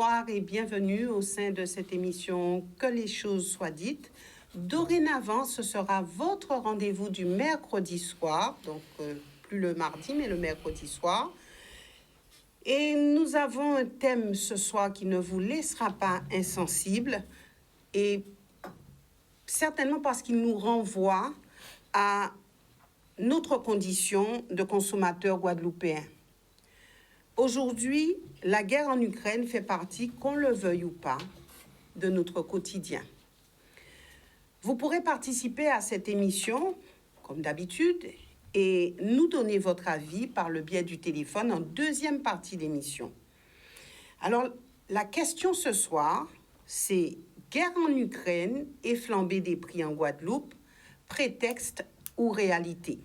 bonsoir et bienvenue au sein de cette émission Que les choses soient dites. Dorénavant, ce sera votre rendez-vous du mercredi soir, donc plus le mardi, mais le mercredi soir. Et nous avons un thème ce soir qui ne vous laissera pas insensible, et certainement parce qu'il nous renvoie à notre condition de consommateur guadeloupéen. Aujourd'hui, la guerre en Ukraine fait partie, qu'on le veuille ou pas, de notre quotidien. Vous pourrez participer à cette émission, comme d'habitude, et nous donner votre avis par le biais du téléphone en deuxième partie d'émission. Alors, la question ce soir, c'est guerre en Ukraine et flambée des prix en Guadeloupe, prétexte ou réalité?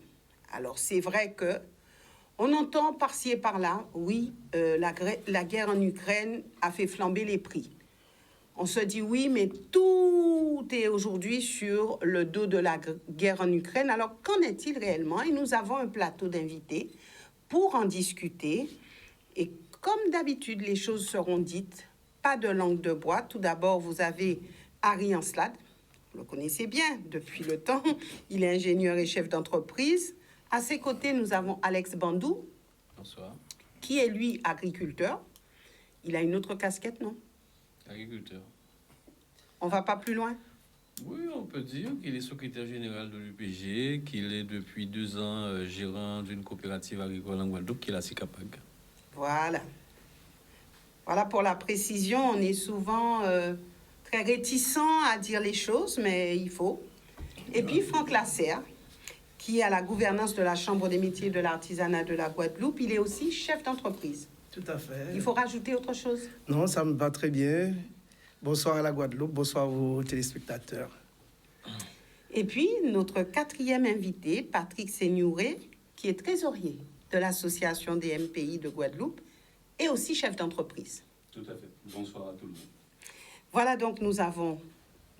Alors, c'est vrai que on entend par-ci et par-là, oui, la guerre en Ukraine a fait flamber les prix. On se dit oui, mais tout est aujourd'hui sur le dos de la guerre en Ukraine. Alors, qu'en est-il réellement? Et nous avons un plateau d'invités pour en discuter. Et comme d'habitude, les choses seront dites, pas de langue de bois. Tout d'abord, vous avez Harry Ancelade. Vous le connaissez bien depuis le temps. Il est ingénieur et chef d'entreprise. À ses côtés, nous avons Alex Bandou. Bonsoir. Qui est, lui, agriculteur. Il a une autre casquette, non? Agriculteur. On ne va pas plus loin? Oui, on peut dire qu'il est secrétaire général de l'UPG, qu'il est depuis 2 ans gérant d'une coopérative agricole en Guadeloupe, qui est la CICAPAG. Voilà. Voilà pour la précision. On est souvent très réticent à dire les choses, mais il faut. Et puis, Franck Lasserre, qui est à la gouvernance de la Chambre des métiers de l'artisanat de la Guadeloupe. Il est aussi chef d'entreprise. Tout à fait. Il faut rajouter autre chose? Non, ça me va très bien. Bonsoir à la Guadeloupe, bonsoir aux téléspectateurs. Et puis, notre quatrième invité, Patrick Seignouré, qui est trésorier de l'association des MPI de Guadeloupe et aussi chef d'entreprise. Tout à fait. Bonsoir à tout le monde. Voilà, donc nous avons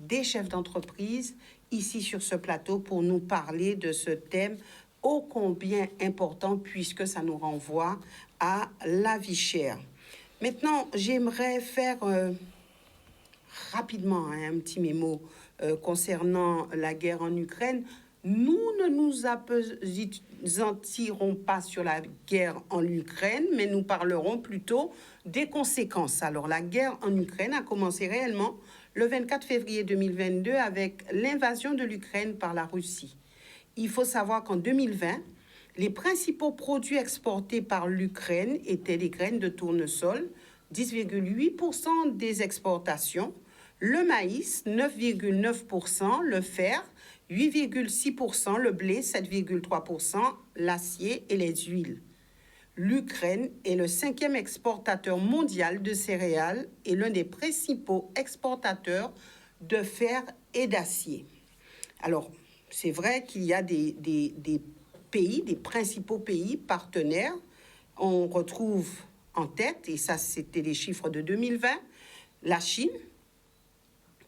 des chefs d'entreprise ici sur ce plateau pour nous parler de ce thème ô combien important puisque ça nous renvoie à la vie chère. Maintenant, j'aimerais faire rapidement un petit mémo concernant la guerre en Ukraine. Nous ne nous appesantirons pas sur la guerre en Ukraine, mais nous parlerons plutôt des conséquences. Alors, la guerre en Ukraine a commencé réellement le 24 février 2022 avec l'invasion de l'Ukraine par la Russie. Il faut savoir qu'en 2020, les principaux produits exportés par l'Ukraine étaient les graines de tournesol, 10,8% des exportations, le maïs, 9,9%, le fer, 8,6%, le blé, 7,3%, l'acier et les huiles. L'Ukraine est le 5e exportateur mondial de céréales et l'un des principaux exportateurs de fer et d'acier. Alors, c'est vrai qu'il y a des pays, des principaux pays partenaires. On retrouve en tête, et ça c'était les chiffres de 2020, la Chine,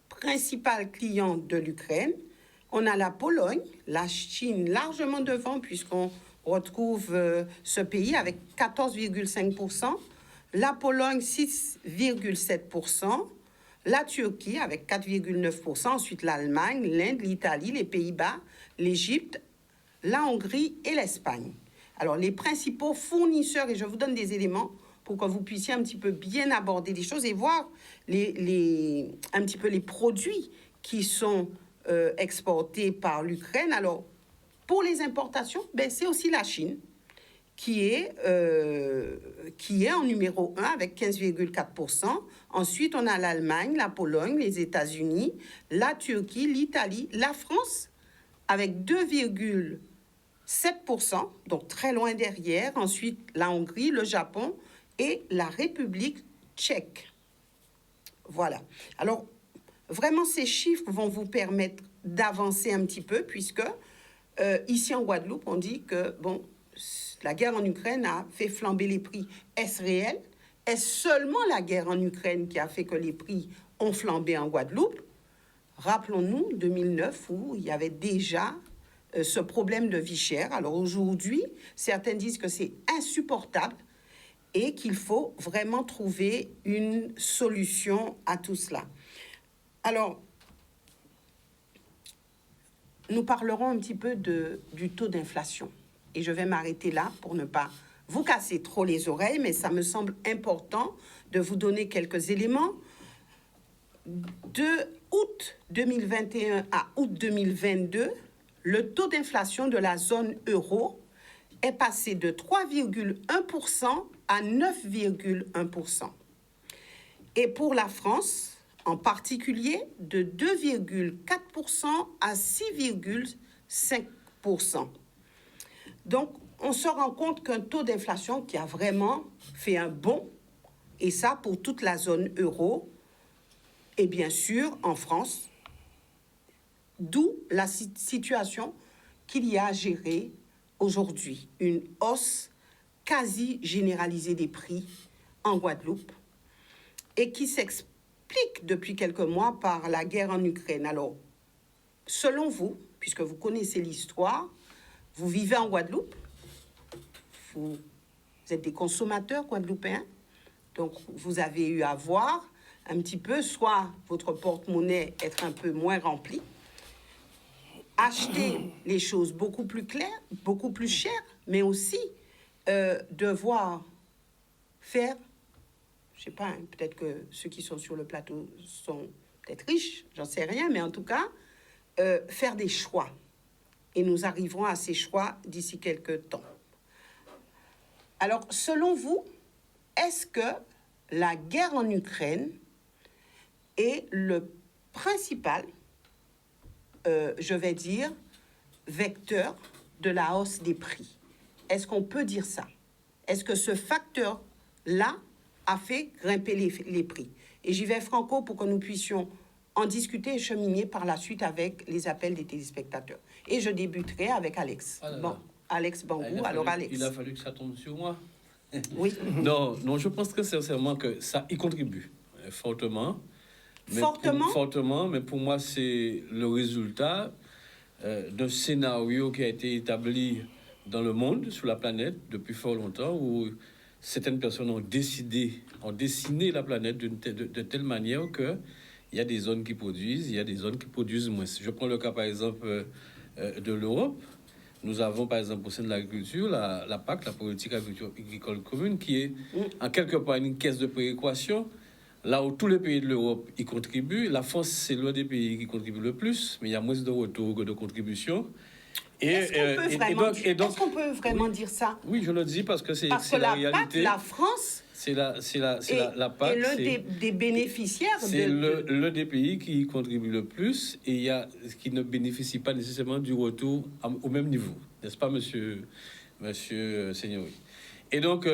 principal client de l'Ukraine. On a la Pologne, la Chine largement devant puisqu'on retrouve ce pays avec 14,5%, la Pologne 6,7%, la Turquie avec 4,9%, ensuite l'Allemagne, l'Inde, l'Italie, les Pays-Bas, l'Égypte, la Hongrie et l'Espagne. Alors les principaux fournisseurs, et je vous donne des éléments pour que vous puissiez un petit peu bien aborder les choses et voir un petit peu les produits qui sont exportés par l'Ukraine. Alors, pour les importations, c'est aussi la Chine qui est en numéro 1 avec 15,4%. Ensuite, on a l'Allemagne, la Pologne, les États-Unis, la Turquie, l'Italie, la France avec 2,7%, donc très loin derrière. Ensuite, la Hongrie, le Japon et la République tchèque. Voilà. Alors, vraiment, ces chiffres vont vous permettre d'avancer un petit peu puisque ici en Guadeloupe, on dit que la guerre en Ukraine a fait flamber les prix. Est-ce réel? Est-ce seulement la guerre en Ukraine qui a fait que les prix ont flambé en Guadeloupe? Rappelons-nous 2009 où il y avait déjà ce problème de vie chère. Alors aujourd'hui, certains disent que c'est insupportable et qu'il faut vraiment trouver une solution à tout cela. Alors, nous parlerons un petit peu du taux d'inflation. Et je vais m'arrêter là pour ne pas vous casser trop les oreilles, mais ça me semble important de vous donner quelques éléments. De août 2021 à août 2022, le taux d'inflation de la zone euro est passé de 3,1% à 9,1%. Et pour la France, en particulier, de 2,4% à 6,5%. Donc, on se rend compte qu'un taux d'inflation qui a vraiment fait un bond, et ça pour toute la zone euro, et bien sûr en France, d'où la situation qu'il y a à gérer aujourd'hui, une hausse quasi généralisée des prix en Guadeloupe et qui s'explique depuis quelques mois par la guerre en Ukraine. Alors, selon vous, puisque vous connaissez l'histoire, vous vivez en Guadeloupe, vous êtes des consommateurs guadeloupéens, donc vous avez eu à voir un petit peu, soit votre porte-monnaie être un peu moins rempli, acheter les choses beaucoup plus claires, beaucoup plus chères, mais aussi devoir faire, je sais pas, hein, peut-être que ceux qui sont sur le plateau sont peut-être riches, j'en sais rien, mais en tout cas, faire des choix. Et nous arriverons à ces choix d'ici quelques temps. Alors, selon vous, est-ce que la guerre en Ukraine est le principal, je vais dire, vecteur de la hausse des prix? Est-ce qu'on peut dire ça? Est-ce que ce facteur-là a fait grimper les prix? Et j'y vais franco pour que nous puissions en discuter et cheminer par la suite avec les appels des téléspectateurs. Et je débuterai avec Alex. Bon, Alex Bangou. Alors, Alex. Il a fallu que ça tombe sur moi. Oui. Non, je pense que sincèrement que ça y contribue fortement. Fortement, mais pour moi, c'est le résultat d'un scénario qui a été établi dans le monde, sur la planète, depuis fort longtemps, où certaines personnes ont dessiné la planète de telle manière que il y a des zones qui produisent, il y a des zones qui produisent moins. Je prends le cas, par exemple, de l'Europe. Nous avons, par exemple, au sein de l'agriculture, la PAC, la politique agricole commune, qui est en quelque part une caisse de péréquation, là où tous les pays de l'Europe y contribuent. La France, c'est l'un des pays qui contribue le plus, mais il y a moins de retour que de contribution. Est-ce qu'on peut vraiment dire ça? Oui, je le dis parce que c'est la réalité. PAC, la France... la PAC. Et l'un des bénéficiaires. C'est l'un des pays qui contribue le plus et qui ne bénéficie pas nécessairement du retour au même niveau. N'est-ce pas, monsieur Seigneury? Et donc,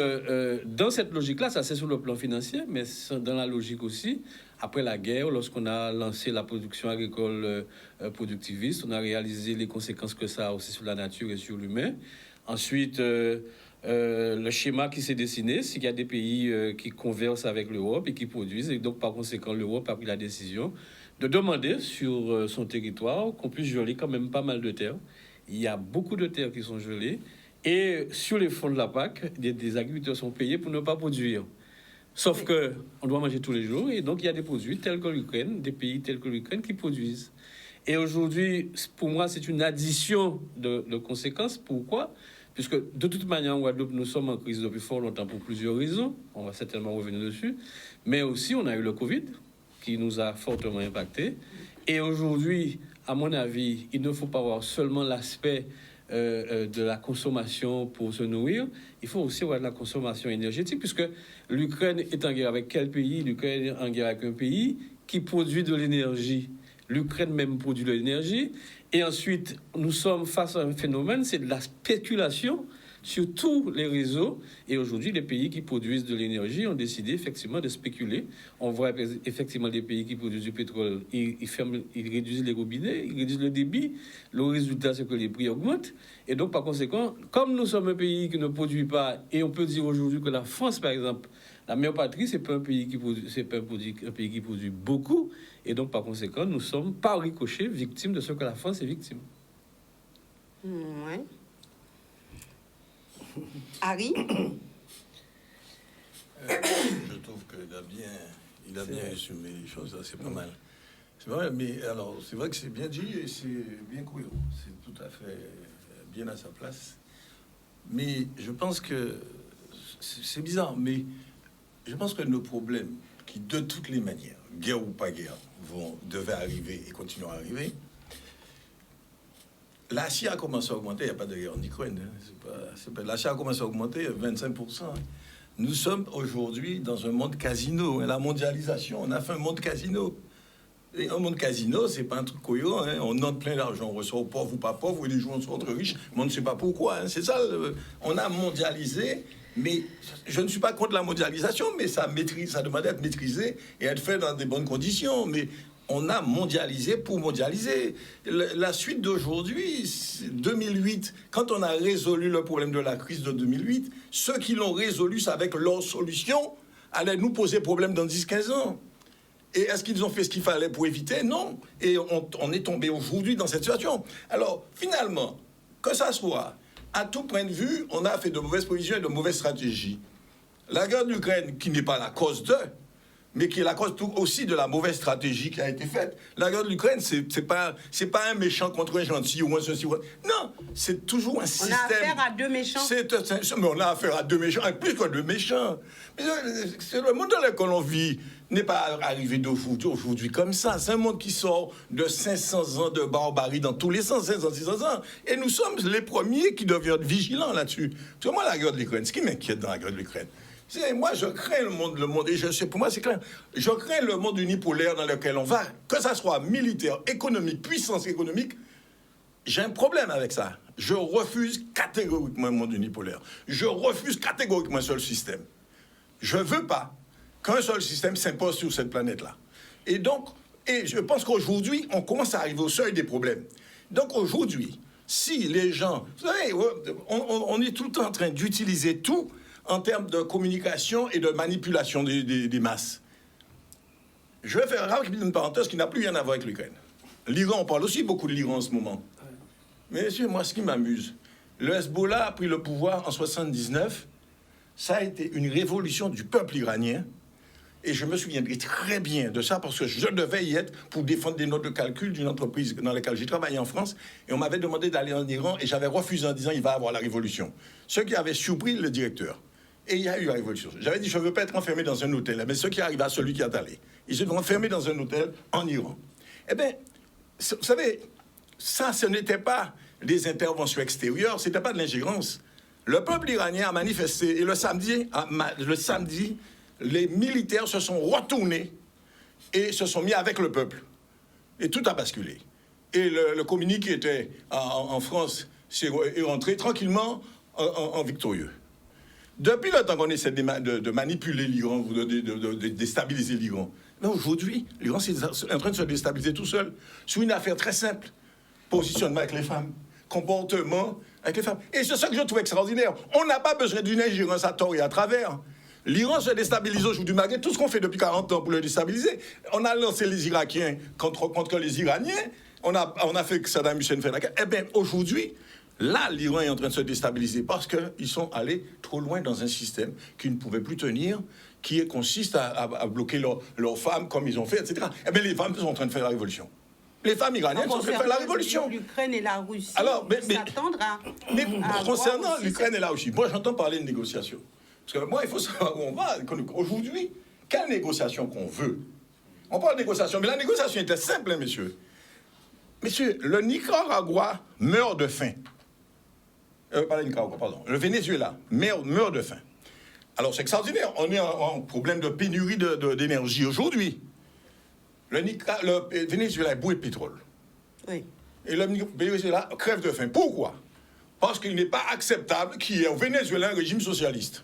dans cette logique-là, ça c'est sur le plan financier, mais dans la logique aussi, après la guerre, lorsqu'on a lancé la production agricole productiviste, on a réalisé les conséquences que ça a aussi sur la nature et sur l'humain. Ensuite... le schéma qui s'est dessiné, c'est qu'il y a des pays qui conversent avec l'Europe et qui produisent. Et donc, par conséquent, l'Europe a pris la décision de demander sur son territoire qu'on puisse geler quand même pas mal de terres. Il y a beaucoup de terres qui sont gelées. Et sur les fonds de la PAC, des agriculteurs sont payés pour ne pas produire. Sauf qu'on doit manger tous les jours. Et donc, il y a des produits tels que l'Ukraine, des pays tels que l'Ukraine qui produisent. Et aujourd'hui, pour moi, c'est une addition de conséquences. Pourquoi ? Puisque de toute manière, en Guadeloupe, nous sommes en crise depuis fort longtemps pour plusieurs raisons. On va certainement revenir dessus. Mais aussi, on a eu le Covid qui nous a fortement impactés. Et aujourd'hui, à mon avis, il ne faut pas voir seulement l'aspect de la consommation pour se nourrir. Il faut aussi voir de la consommation énergétique, puisque l'Ukraine est en guerre avec quel pays? L'Ukraine est en guerre avec un pays qui produit de l'énergie. L'Ukraine même produit de l'énergie. Et ensuite, nous sommes face à un phénomène, c'est de la spéculation sur tous les réseaux. Et aujourd'hui, les pays qui produisent de l'énergie ont décidé effectivement de spéculer. On voit effectivement des pays qui produisent du pétrole, ils réduisent les robinets, ils réduisent le débit. Le résultat, c'est que les prix augmentent. Et donc, par conséquent, comme nous sommes un pays qui ne produit pas, et on peut dire aujourd'hui que la France, par exemple, la meilleure patrie, c'est pas un pays qui produit, un pays qui produit beaucoup. Et donc, par conséquent, nous sommes, par ricochet, victimes de ce que la France est victime. Ouais. Harry? Je trouve qu'il a bien résumé les choses, là, c'est pas mal. C'est vrai, mais alors, c'est vrai que c'est bien dit et c'est bien cohérent. C'est tout à fait bien à sa place. Mais je pense que c'est bizarre, mais je pense que nos problèmes, qui de toutes les manières, guerre ou pas guerre, devaient arriver et continuer à arriver, l'achat a commencé à augmenter, il n'y a pas de guerre en Ukraine. L'achat a commencé à augmenter 25%. Nous sommes aujourd'hui dans un monde casino. La mondialisation, on a fait un monde casino. Et un monde casino, c'est pas un truc cohérent. On donne plein d'argent, on reçoit aux pauvres ou pas pauvres, et les joueurs sont entre riches, mais on ne sait pas pourquoi. C'est ça, on a mondialisé, mais je ne suis pas contre la mondialisation, mais ça demande d'être maîtrisé et être fait dans des bonnes conditions. Mais on a mondialisé pour mondialiser. La suite d'aujourd'hui, 2008, quand on a résolu le problème de la crise de 2008, ceux qui l'ont résolu, c'est avec leur solution, allaient nous poser problème dans 10-15 ans. Et est-ce qu'ils ont fait ce qu'il fallait pour éviter? Non. Et on est tombé aujourd'hui dans cette situation. Alors, finalement, que ça soit, à tout point de vue, on a fait de mauvaises prévisions et de mauvaises stratégies. La guerre d'Ukraine, qui n'est pas la cause d'eux, mais qui est la cause aussi de la mauvaise stratégie qui a été faite. La guerre de l'Ukraine, c'est pas un méchant contre un gentil ou un ceci. Non, c'est toujours un système. On a affaire à deux méchants. Mais on a affaire à deux méchants, plus que deux méchants. Mais le monde dans lequel on vit n'est pas arrivé d'aujourd'hui comme ça. C'est un monde qui sort de 500 ans de barbarie dans tous les sens, 500, 600 ans. Et nous sommes les premiers qui doivent être vigilants là-dessus. Parce que moi, la guerre de l'Ukraine, ce qui m'inquiète dans la guerre de l'Ukraine, moi, je crains le monde, et je sais, pour moi, c'est clair. Je crains le monde unipolaire dans lequel on va, que ça soit militaire, économique, puissance économique. J'ai un problème avec ça. Je refuse catégoriquement un monde unipolaire. Je refuse catégoriquement un seul système. Je veux pas qu'un seul système s'impose sur cette planète-là. Et donc, je pense qu'aujourd'hui, on commence à arriver au seuil des problèmes. Donc aujourd'hui, si les gens... Vous savez, on est tout le temps en train d'utiliser tout en termes de communication et de manipulation des masses. Je vais faire une parenthèse qui n'a plus rien à voir avec l'Ukraine. L'Iran, on parle aussi beaucoup de l'Iran en ce moment. Mais monsieur, moi, ce qui m'amuse, le Hezbollah a pris le pouvoir en 1979. Ça a été une révolution du peuple iranien. Et je me souviendrai très bien de ça parce que je devais y être pour défendre des notes de calcul d'une entreprise dans laquelle j'ai travaillé en France. Et on m'avait demandé d'aller en Iran et j'avais refusé en disant il va y avoir la révolution. Ce qui avait surpris le directeur. Et il y a eu la révolution. J'avais dit je ne veux pas être enfermé dans un hôtel. Mais ce qui arrive à celui qui est allé. Ils se sont enfermés dans un hôtel en Iran. Eh bien, vous savez, ça, ce n'était pas des interventions extérieures, ce n'était pas de l'ingérence. Le peuple iranien a manifesté et le samedi, les militaires se sont retournés et se sont mis avec le peuple. Et tout a basculé. Et le communiqué qui était en France est rentré tranquillement en victorieux. Depuis le temps qu'on essaie de manipuler l'Iran, de déstabiliser l'Iran, mais aujourd'hui, l'Iran est en train de se déstabiliser tout seul sur une affaire très simple. Positionnement avec les femmes, comportement avec les femmes. Et c'est ça que je trouve extraordinaire. On n'a pas besoin d'une ingérence à tort et à travers. L'Iran se déstabilise aujourd'hui malgré tout ce qu'on fait depuis 40 ans pour le déstabiliser. On a lancé les Irakiens contre les Iraniens. On a fait que Saddam Hussein fait la guerre. Eh bien, aujourd'hui, là, l'Iran est en train de se déstabiliser parce qu'ils sont allés trop loin dans un système qui ne pouvait plus tenir, qui consiste à bloquer leurs femmes comme ils ont fait, etc. Eh bien, les femmes sont en train de faire la révolution. Les femmes iraniennes sont en train de faire la révolution. L'Ukraine et la Russie s'attendent à concernant l'Ukraine et la Russie, moi, j'entends parler de négociation. Parce que moi, il faut savoir où on va. Aujourd'hui, quelle négociation qu'on veut? On parle de négociation, mais la négociation était simple, hein, messieurs. Messieurs, le Nicaragua meurt de faim. Pas le Nicaragua, pardon. Le Venezuela meurt de faim. Alors, c'est extraordinaire. On est en problème de pénurie d'énergie aujourd'hui. Le Venezuela est boué de pétrole. Oui. Et le Venezuela crève de faim. Pourquoi? Parce qu'il n'est pas acceptable qu'il y ait au Venezuela un régime socialiste.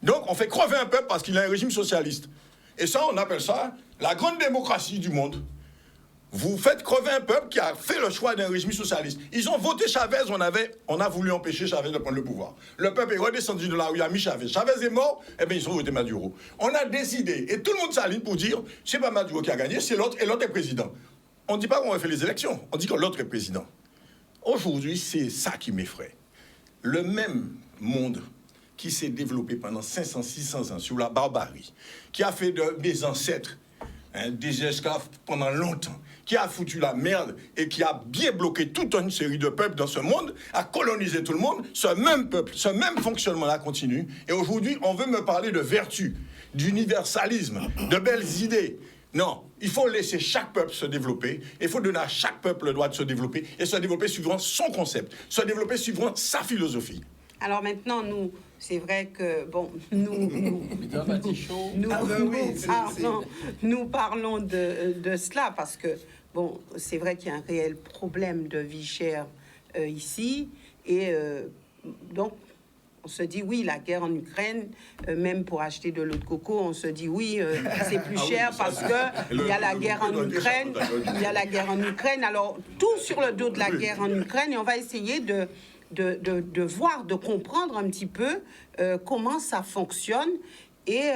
Donc, on fait crever un peuple parce qu'il a un régime socialiste. Et ça, on appelle ça la grande démocratie du monde. Vous faites crever un peuple qui a fait le choix d'un régime socialiste. Ils ont voté Chavez, on a voulu empêcher Chavez de prendre le pouvoir. Le peuple est redescendu de la rue, a mis Chavez. Chavez est mort, eh bien ils ont voté Maduro. On a décidé, et tout le monde s'aligne pour dire, c'est pas Maduro qui a gagné, c'est l'autre, et l'autre est président. On ne dit pas qu'on a fait les élections, on dit que l'autre est président. Aujourd'hui, c'est ça qui m'effraie. Le même monde qui s'est développé pendant 500, 600 ans sur la barbarie, qui a fait de mes ancêtres des esclaves pendant longtemps, qui a foutu la merde et qui a bien bloqué toute une série de peuples dans ce monde, a colonisé tout le monde, ce même peuple, ce même fonctionnement-là continue. Et aujourd'hui, on veut me parler de vertu, d'universalisme, de belles idées. Non, il faut laisser chaque peuple se développer. Il faut donner à chaque peuple le droit de se développer et se développer suivant son concept, se développer suivant sa philosophie. Alors maintenant, nous, c'est vrai que, bon, nous parlons de cela parce que, bon, c'est vrai qu'il y a un réel problème de vie chère ici. Et donc, on se dit, oui, la guerre en Ukraine, même pour acheter de l'eau de coco, on se dit, oui, c'est plus cher parce qu'il y a la guerre en Ukraine. Il y a la guerre en Ukraine. Alors, tout sur le dos de la guerre en Ukraine. Et on va essayer de voir, de comprendre un petit peu comment ça fonctionne et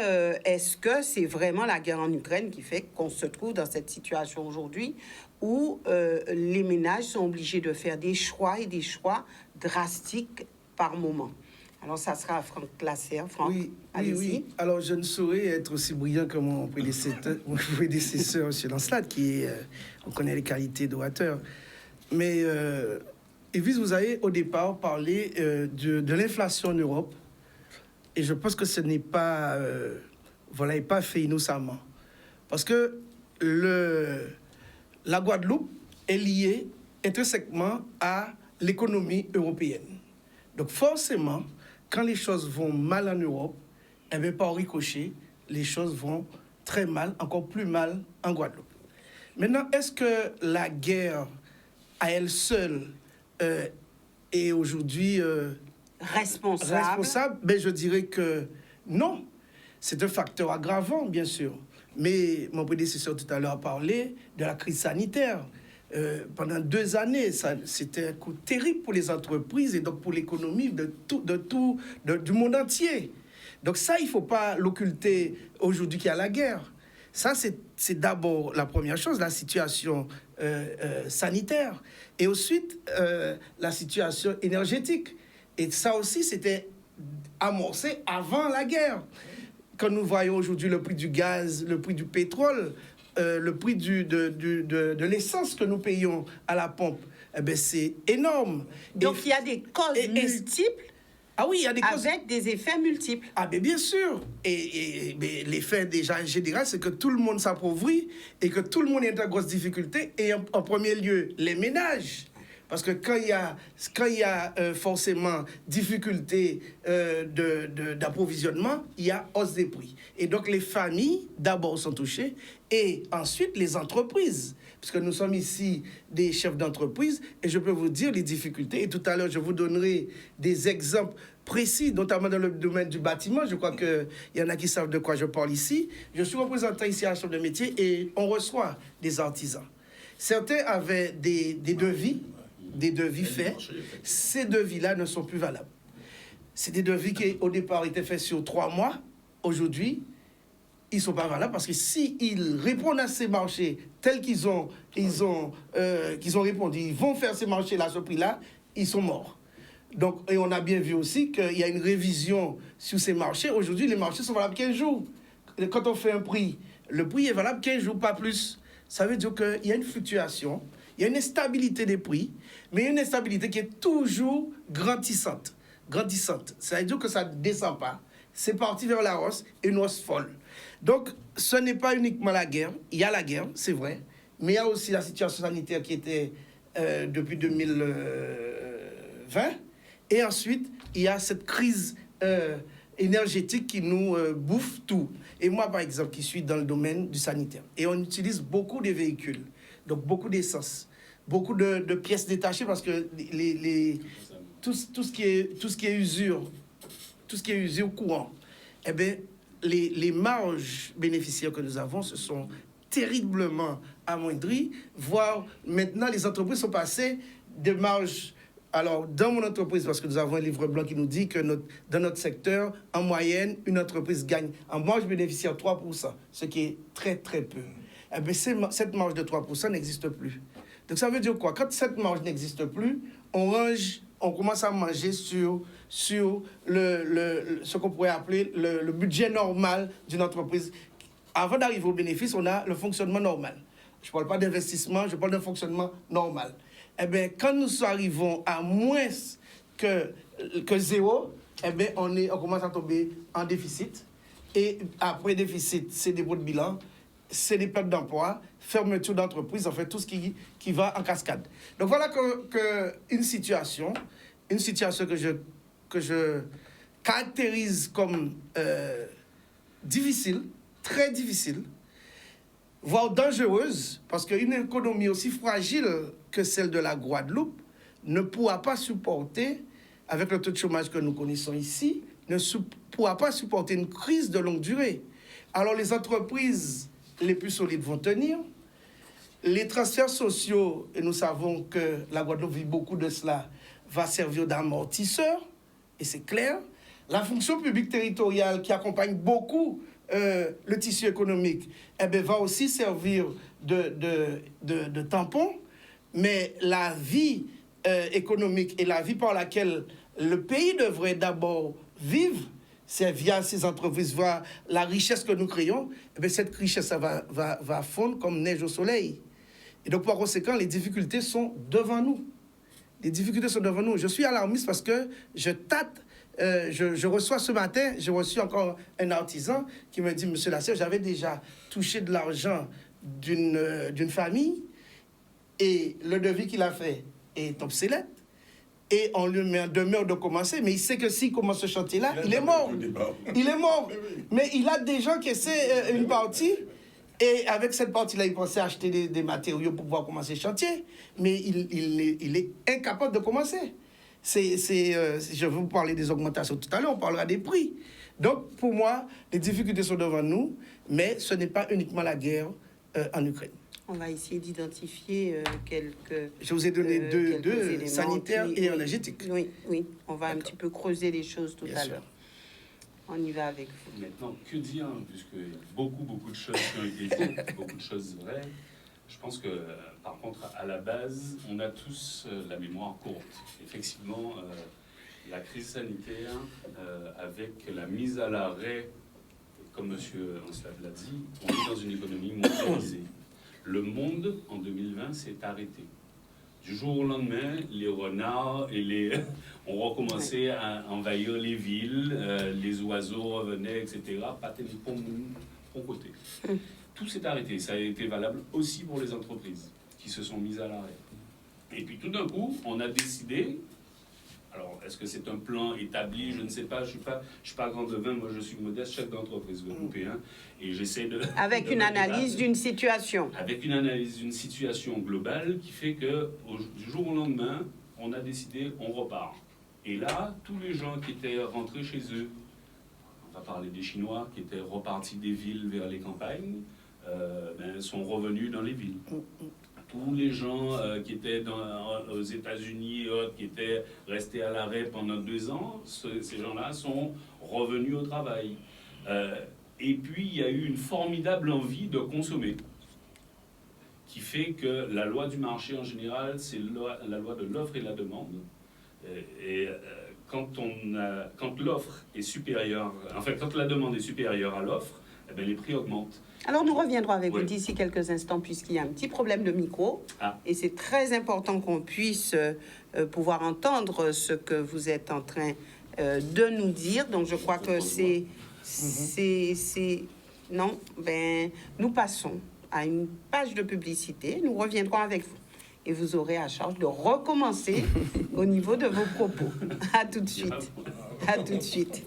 est-ce que c'est vraiment la guerre en Ukraine qui fait qu'on se trouve dans cette situation aujourd'hui où les ménages sont obligés de faire des choix et des choix drastiques par moment. Alors, ça sera Franck Lasser. Franck, allez-y. Oui. Alors, je ne saurais être aussi brillant que mon prédécesseur M. Lancelade, qui on connaît les qualités d'orateur. Mais, Yves, vous avez au départ parlé de l'inflation en Europe. Et je pense que ce n'est pas... vous ne l'avez pas fait innocemment. Parce que la Guadeloupe est liée intrinsèquement à l'économie européenne. Donc, forcément, quand les choses vont mal en Europe, eh bien, par ricochet, les choses vont très mal, encore plus mal en Guadeloupe. Maintenant, est-ce que la guerre, à elle seule, est aujourd'hui responsable? Ben, je dirais que non. C'est un facteur aggravant, bien sûr. Mais mon prédécesseur tout à l'heure a parlé de la crise sanitaire. Pendant 2 années, c'était un coup terrible pour les entreprises et donc pour l'économie du monde entier. Donc ça, il ne faut pas l'occulter aujourd'hui qu'il y a la guerre. Ça, c'est d'abord la première chose, la situation sanitaire. Et ensuite, la situation énergétique. Et ça aussi, c'était amorcé avant la guerre. Quand nous voyons aujourd'hui le prix du gaz, le prix du pétrole, le prix de l'essence que nous payons à la pompe, eh ben, c'est énorme. Donc, il y a des causes multiples. Ah oui, il y a des causes. Avec des effets multiples. Ah ben bien sûr. Et l'effet déjà général, c'est que tout le monde s'appauvrit et que tout le monde est en grosse difficulté. Et en premier lieu, les ménages. Parce que quand il y a forcément difficulté d'approvisionnement, il y a hausse des prix. Et donc les familles, d'abord, sont touchées, et ensuite les entreprises. Parce que nous sommes ici des chefs d'entreprise, et je peux vous dire les difficultés. Et tout à l'heure, je vous donnerai des exemples précis, notamment dans le domaine du bâtiment. Je crois qu'il y en a qui savent de quoi je parle ici. Je suis représentant ici à la Chambre de métier, et on reçoit des artisans. Certains avaient des devis faits. Ces devis-là ne sont plus valables. C'est des devis qui, au départ, étaient faits sur 3 mois. Aujourd'hui, ils ne sont pas valables parce que s'ils répondent à ces marchés tels qu'ils ont répondu, ils vont faire ces marchés-là à ce prix-là, ils sont morts. Donc, et on a bien vu aussi qu'il y a une révision sur ces marchés. Aujourd'hui, les marchés sont valables 15 jours. Quand on fait un prix, le prix est valable 15 jours, pas plus. Ça veut dire qu'il y a une fluctuation. Il y a une instabilité des prix, mais une instabilité qui est toujours grandissante. Ça veut dire que ça ne descend pas. C'est parti vers la hausse, et une hausse folle. Donc, ce n'est pas uniquement la guerre. Il y a la guerre, c'est vrai, mais il y a aussi la situation sanitaire qui était depuis 2020. Et ensuite, il y a cette crise énergétique qui nous bouffe tout. Et moi, par exemple, qui suis dans le domaine du sanitaire, et on utilise beaucoup de véhicules. Donc, beaucoup d'essence, beaucoup de pièces détachées parce que tout ce qui est usure courant, eh bien, les marges bénéficiaires que nous avons se sont terriblement amoindries, voire maintenant, les entreprises sont passées de marges. Alors, dans mon entreprise, parce que nous avons un livre blanc qui nous dit que dans notre secteur, en moyenne, une entreprise gagne en marge bénéficiaire 3%, ce qui est très, très peu. Eh bien, cette marge de 3% n'existe plus. Donc, ça veut dire quoi? Quand cette marge n'existe plus, on on commence à manger sur ce qu'on pourrait appeler le budget normal d'une entreprise. Avant d'arriver au bénéfice, on a le fonctionnement normal. Je ne parle pas d'investissement, je parle d'un fonctionnement normal. Eh bien, quand nous arrivons à moins que zéro, eh bien, on commence à tomber en déficit. Et après déficit, c'est des bouts de bilan, c'est des pertes d'emploi, fermeture d'entreprise, en fait, tout ce qui va en cascade. Donc voilà une situation que je caractérise comme difficile, très difficile, voire dangereuse, parce qu'une économie aussi fragile que celle de la Guadeloupe ne pourra pas supporter, avec le taux de chômage que nous connaissons ici, ne pourra pas supporter une crise de longue durée. Alors les entreprises les plus solides vont tenir. Les transferts sociaux, et nous savons que la Guadeloupe vit beaucoup de cela, va servir d'amortisseur, et c'est clair. La fonction publique territoriale qui accompagne beaucoup le tissu économique, eh bien, va aussi servir de tampon, mais la vie économique et la vie par laquelle le pays devrait d'abord vivre, c'est via ces entreprises, via la richesse que nous créons, eh bien, cette richesse ça va fondre comme neige au soleil. Et donc, par conséquent, les difficultés sont devant nous. Les difficultés sont devant nous. Je suis alarmiste parce que je tâte. Je reçois ce matin, j'ai reçu encore un artisan qui me dit, Monsieur Lasserre, j'avais déjà touché de l'argent d'une famille et le devis qu'il a fait est obsolète. Et on lui met en demeure de commencer, mais il sait que s'il commence ce chantier-là, il est mort. Il est mort. Mais il a des gens qui essaient une partie, et avec cette partie-là, il pensait acheter des matériaux pour pouvoir commencer le chantier, mais il est incapable de commencer. Je vais vous parler des augmentations tout à l'heure, on parlera des prix. Donc, pour moi, les difficultés sont devant nous, mais ce n'est pas uniquement la guerre en Ukraine. On va essayer d'identifier quelques... Je vous ai donné deux sanitaires et énergétiques. Oui, on va un petit peu creuser les choses tout à l'heure. On y va avec vous. Maintenant, que dire, puisqu'il y a beaucoup de choses qui ont été dites, beaucoup de choses vraies. Je pense que, par contre, à la base, on a tous la mémoire courte. Effectivement, la crise sanitaire, avec la mise à l'arrêt, comme M. Anslav l'a dit, on est dans une économie mondialisée. Le monde, en 2020, s'est arrêté. Du jour au lendemain, les renards ont recommencé à envahir les villes, les oiseaux revenaient, etc. Pas pour côté. Tout s'est arrêté. Ça a été valable aussi pour les entreprises qui se sont mises à l'arrêt. Et puis tout d'un coup, on a décidé. Alors, est-ce que c'est un plan établi? Je ne sais pas. Je suis pas grand devin. Moi, je suis modeste chef d'entreprise européen et j'essaie de. Avec une analyse d'une situation. Avec une analyse d'une situation globale qui fait que du jour au lendemain, on a décidé, on repart. Et là, tous les gens qui étaient rentrés chez eux, on va parler des Chinois qui étaient repartis des villes vers les campagnes, sont revenus dans les villes. Tous les gens qui étaient aux États-Unis, qui étaient restés à l'arrêt pendant 2 ans, ces gens-là sont revenus au travail. Et puis, il y a eu une formidable envie de consommer, qui fait que la loi du marché en général, c'est la loi de l'offre et de la demande. Quand l'offre est supérieure, en fait, quand la demande est supérieure à l'offre, eh bien, les prix augmentent. Alors, nous reviendrons avec vous d'ici quelques instants, puisqu'il y a un petit problème de micro. Et c'est très important qu'on puisse pouvoir entendre ce que vous êtes en train de nous dire. Donc, je crois que non, nous passons à une page de publicité. Nous reviendrons avec vous. Et vous aurez à charge de recommencer au niveau de vos propos. À tout de suite. À tout de suite.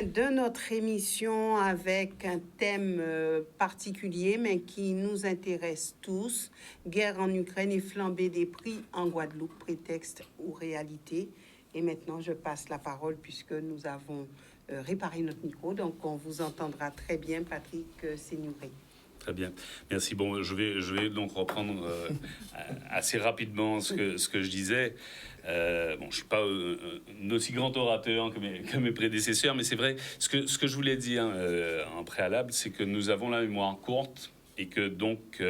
De notre émission avec un thème particulier, mais qui nous intéresse tous, guerre en Ukraine et flambée des prix en Guadeloupe, prétexte ou réalité. Et maintenant, je passe la parole puisque nous avons réparé notre micro, donc on vous entendra très bien, Patrick Seigneurie. Très bien, merci. Bon, je vais donc reprendre assez rapidement ce que je disais. Je ne suis pas un aussi grand orateur que mes prédécesseurs, mais c'est vrai, ce que je voulais dire en préalable, c'est que nous avons la mémoire courte et que donc,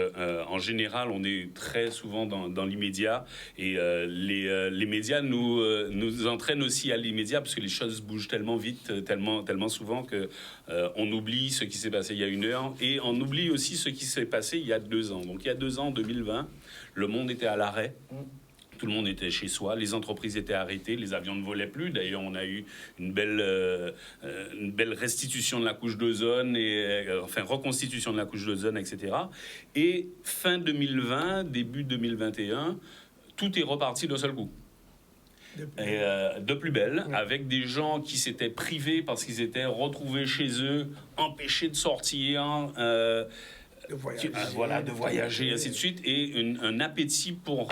en général, on est très souvent dans l'immédiat, et les médias nous entraînent aussi à l'immédiat, parce que les choses bougent tellement vite, tellement souvent, que on oublie ce qui s'est passé il y a 1 heure, et on oublie aussi ce qui s'est passé il y a 2 ans. Donc il y a 2 ans, en 2020, le monde était à l'arrêt. Tout le monde était chez soi, les entreprises étaient arrêtées, les avions ne volaient plus. D'ailleurs, on a eu une belle restitution de la couche d'ozone, reconstitution de la couche d'ozone, etc. Et fin 2020, début 2021, tout est reparti d'un seul coup. De plus belle, avec des gens qui s'étaient privés parce qu'ils étaient retrouvés chez eux, empêchés de sortir, de voyager, ainsi de suite, et un appétit pour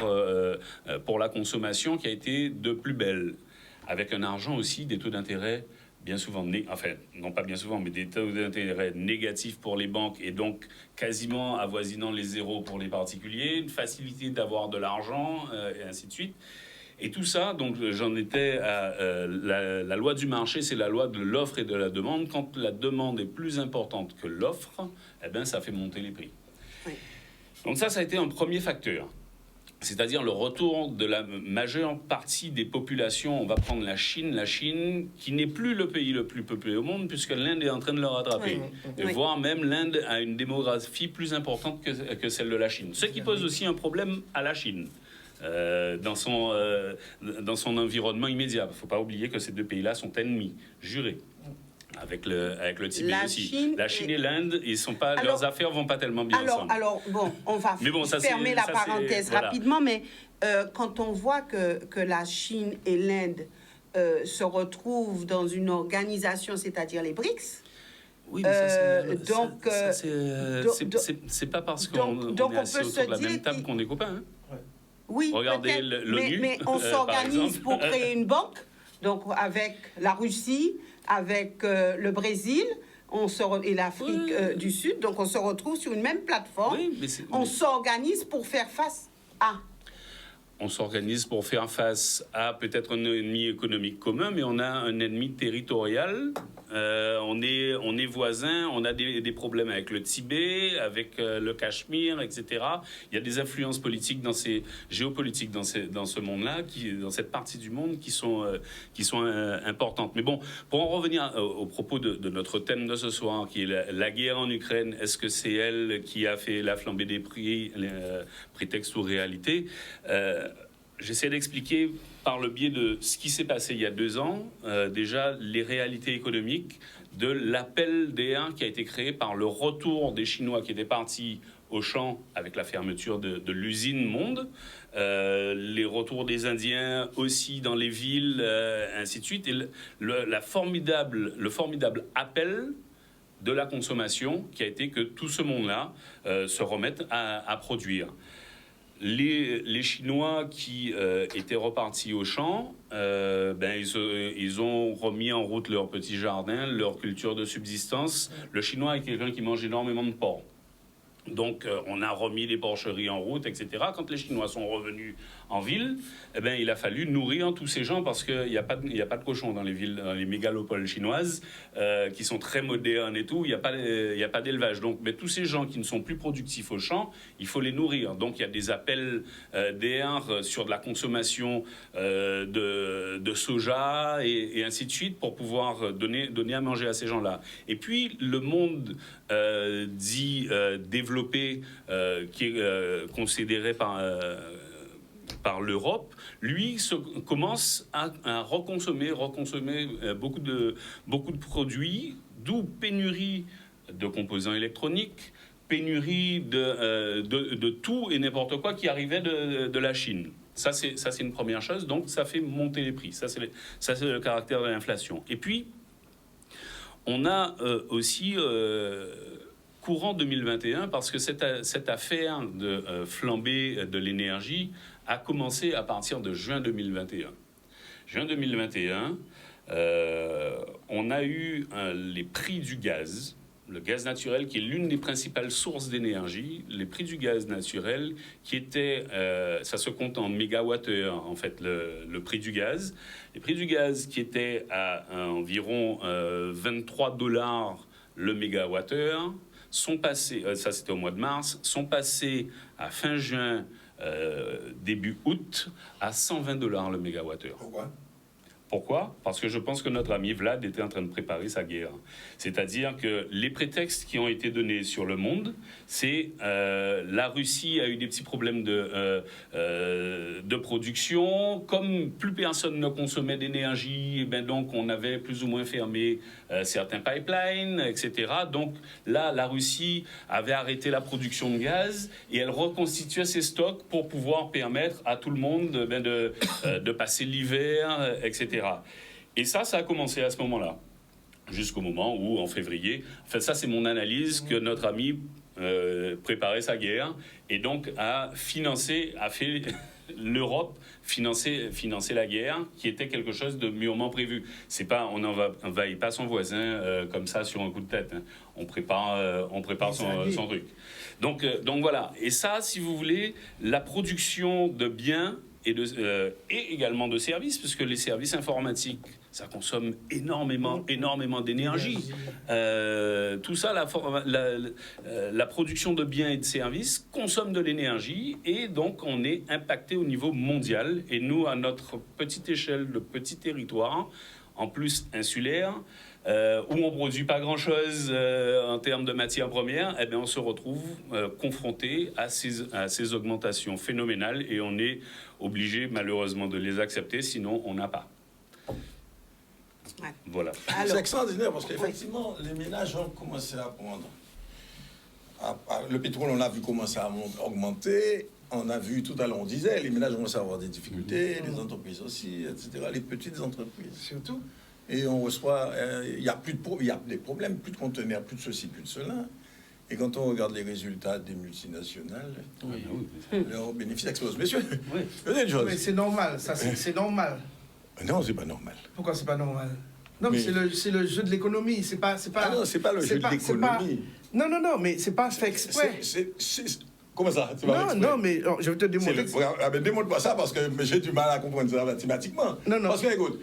la consommation qui a été de plus belle, avec un argent aussi, des taux d'intérêt bien souvent, non pas bien souvent, mais des taux d'intérêt négatifs pour les banques, et donc quasiment avoisinant les zéros pour les particuliers, une facilité d'avoir de l'argent, et ainsi de suite. Et tout ça, donc j'en étais à la loi du marché, c'est la loi de l'offre et de la demande. Quand la demande est plus importante que l'offre, eh bien, ça fait monter les prix. Oui. Donc ça a été un premier facteur. C'est-à-dire le retour de la majeure partie des populations. On va prendre la Chine qui n'est plus le pays le plus peuplé au monde, puisque l'Inde est en train de le rattraper. Oui. Et voire même l'Inde a une démographie plus importante que celle de la Chine. Ce qui pose aussi un problème à la Chine. Dans son environnement immédiat. Il ne faut pas oublier que ces 2 pays-là sont ennemis, jurés, avec le Tibet aussi. La Chine et l'Inde, leurs affaires ne vont pas tellement bien ensemble. Alors, bon, on va fermer la parenthèse rapidement, mais quand on voit que la Chine et l'Inde se retrouvent dans une organisation, c'est-à-dire les BRICS, oui, mais c'est pas parce qu'on est assis autour de la même table qu'on est copains. Hein. Oui, regardez l'ONU, mais on s'organise pour créer une banque, donc avec la Russie, avec le Brésil et l'Afrique du Sud, donc on se retrouve sur une même plateforme. Oui, on s'organise pour faire face à... On s'organise pour faire face à peut-être un ennemi économique commun, mais on a un ennemi territorial. On est voisins, on a des problèmes avec le Tibet, avec le Cachemire, etc. Il y a des influences politiques géopolitiques dans ce monde-là, dans cette partie du monde, qui sont importantes. Mais bon, pour en revenir au propos de notre thème de ce soir, qui est la guerre en Ukraine, est-ce que c'est elle qui a fait la flambée des prix, prétexte ou réalité? J'essaie d'expliquer par le biais de ce qui s'est passé il y a 2 ans, déjà les réalités économiques de l'appel d'air qui a été créé par le retour des Chinois qui étaient partis au champ avec la fermeture de l'usine Monde, les retours des Indiens aussi dans les villes, ainsi de suite, et le formidable appel de la consommation qui a été que tout ce monde-là se remette à produire. Les Chinois qui étaient repartis au champ, ils ont remis en route leur petit jardin, leur culture de subsistance. Le Chinois est quelqu'un qui mange énormément de porc. Donc, on a remis les porcheries en route, etc. Quand les Chinois sont revenus en ville, il a fallu nourrir tous ces gens parce qu'il n'y a pas de cochons dans les villes, dans les mégalopoles chinoises, qui sont très modernes et tout. Il n'y a pas d'élevage. Donc, tous ces gens qui ne sont plus productifs au champ, il faut les nourrir. Donc, il y a des appels d'air sur de la consommation de soja et ainsi de suite pour pouvoir donner à manger à ces gens-là. Et puis, le monde dit développé, qui est considéré par l'Europe, lui commence à reconsommer beaucoup de produits, d'où pénurie de composants électroniques, pénurie de tout et n'importe quoi qui arrivait de la Chine. Ça, c'est une première chose. Donc, ça fait monter les prix. Ça, c'est le caractère de l'inflation. Et puis, on a aussi... courant 2021, parce que cette affaire de flambée de l'énergie a commencé à partir de juin 2021. Juin 2021, on a eu les prix du gaz, le gaz naturel qui est l'une des principales sources d'énergie, les prix du gaz naturel qui était, ça se compte en mégawattheure en fait, le prix du gaz. Les prix du gaz qui étaient à environ $23 le mégawattheure, sont passés, ça c'était au mois de mars, sont passés à fin juin, début août, à $120 le mégawattheure. Pourquoi ? Parce que je pense que notre ami Vlad était en train de préparer sa guerre. C'est-à-dire que les prétextes qui ont été donnés sur le monde, c'est la Russie a eu des petits problèmes de production. Comme plus personne ne consommait d'énergie, et ben donc on avait plus ou moins fermé certains pipelines, etc. Donc là, la Russie avait arrêté la production de gaz et elle reconstituait ses stocks pour pouvoir permettre à tout le monde de passer l'hiver, etc. Et ça a commencé à ce moment-là, jusqu'au moment où, en février, en fait, ça c'est mon analyse, que notre ami préparait sa guerre et donc fait l'Europe financer la guerre, qui était quelque chose de mûrement prévu. C'est pas, on n'envahit pas son voisin comme ça sur un coup de tête. Hein. On prépare son truc. Donc voilà. Et ça, si vous voulez, la production de biens et également de services, parce que les services informatiques, ça consomme énormément d'énergie. Tout ça, la production de biens et de services consomme de l'énergie, et donc on est impacté au niveau mondial. Et nous, à notre petite échelle, de petit territoire, en plus insulaire, où on ne produit pas grand-chose en termes de matières premières, eh bien on se retrouve confronté à ces augmentations phénoménales, et on est obligé malheureusement de les accepter, sinon on n'a pas. Ouais. Voilà. C'est extraordinaire parce qu'effectivement, les ménages ont commencé à prendre. Le pétrole, on a vu commencer à augmenter. On a vu tout à l'heure, on disait, les ménages vont avoir des difficultés, les entreprises aussi, etc. Les petites entreprises surtout. Et on reçoit, il y a des problèmes, plus de conteneurs, plus de ceci, plus de cela. Et quand on regarde les résultats des multinationales, leurs bénéfices explosent. Messieurs, mais c'est normal, ça c'est normal. Non, c'est pas normal. Pourquoi c'est pas normal? Non, mais c'est le jeu de l'économie, c'est pas... non, c'est pas le jeu de l'économie. Non, mais c'est pas fait exprès. Comment ça? Non, mais je vais te démontrer. Démontre-moi ça parce que j'ai du mal à comprendre ça mathématiquement. Non. Parce que, écoute,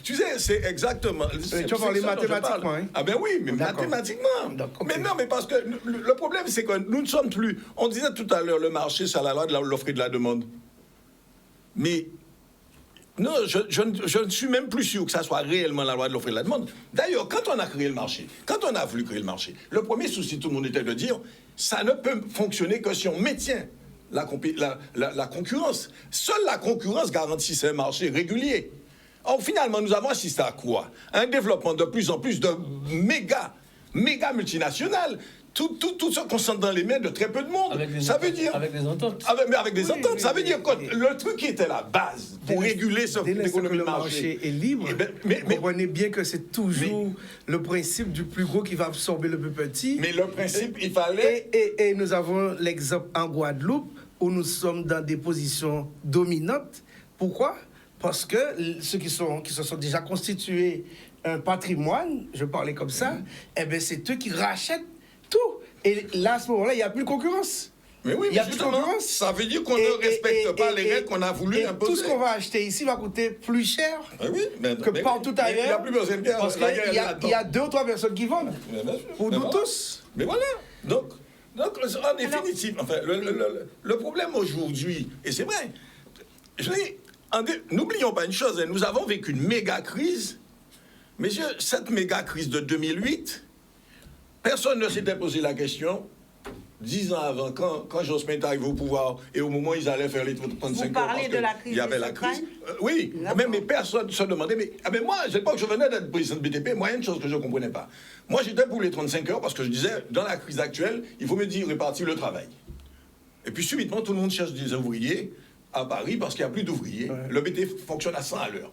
tu sais, c'est exactement. Tu vas parler mathématiquement, hein? Ah ben oui, mais mathématiquement. Mais non, mais parce que le problème, c'est que nous ne sommes plus. On disait tout à l'heure, le marché, c'est la loi de l'offre et de la demande. Mais. Non, je ne suis même plus sûr que ça soit réellement la loi de l'offre et de la demande. D'ailleurs, quand on a créé le marché, quand on a voulu créer le marché, le premier souci de tout le monde était de dire ça ne peut fonctionner que si on maintient la concurrence. Seule la concurrence garantissait un marché régulier. Or, finalement, nous avons assisté à quoi? Un développement de plus en plus de méga multinationales. Tout se concentre dans les mains de très peu de monde. Avec des ententes. Avec des ententes. Ça veut dire que le truc qui était la base pour réguler l'économie de marché est libre. Vous comprenez bien que c'est toujours le principe du plus gros qui va absorber le plus petit. Mais le principe, il fallait... Et nous avons l'exemple en Guadeloupe où nous sommes dans des positions dominantes. Pourquoi? Parce que ceux qui se sont déjà constitués un patrimoine, je parlais comme ça, eh bien c'est eux qui rachètent tout. Et là, à ce moment-là, il n'y a plus de concurrence. Mais oui, il n'y a plus de concurrence. Ça veut dire qu'on ne respecte pas les règles qu'on a voulu imposer. Tout ce qu'on va acheter ici va coûter plus cher que partout ailleurs. Il n'y a plus besoin de guerre. Parce qu'il y a 2 ou 3 personnes qui vendent. Pour nous tous. Mais voilà. Donc en définitive, enfin, le problème aujourd'hui, et c'est vrai, n'oublions pas une chose, nous avons vécu une méga crise. Messieurs, cette méga crise de 2008, personne ne s'était posé la question 10 ans avant, quand Jospin est arrivé au pouvoir et au moment où ils allaient faire les 35 heures. Vous parlez de la crise. Il y avait la crise. Oui, mais personne ne se demandait. Mais moi, je l'époque, je venais d'être président de BTP. Moi, il y a une chose que je ne comprenais pas. Moi, j'étais pour les 35 heures parce que je disais, dans la crise actuelle, il faut me dire répartir le travail. Et puis, subitement, tout le monde cherche des ouvriers à Paris parce qu'il n'y a plus d'ouvriers. Ouais. Le BTP fonctionne à 100 à l'heure.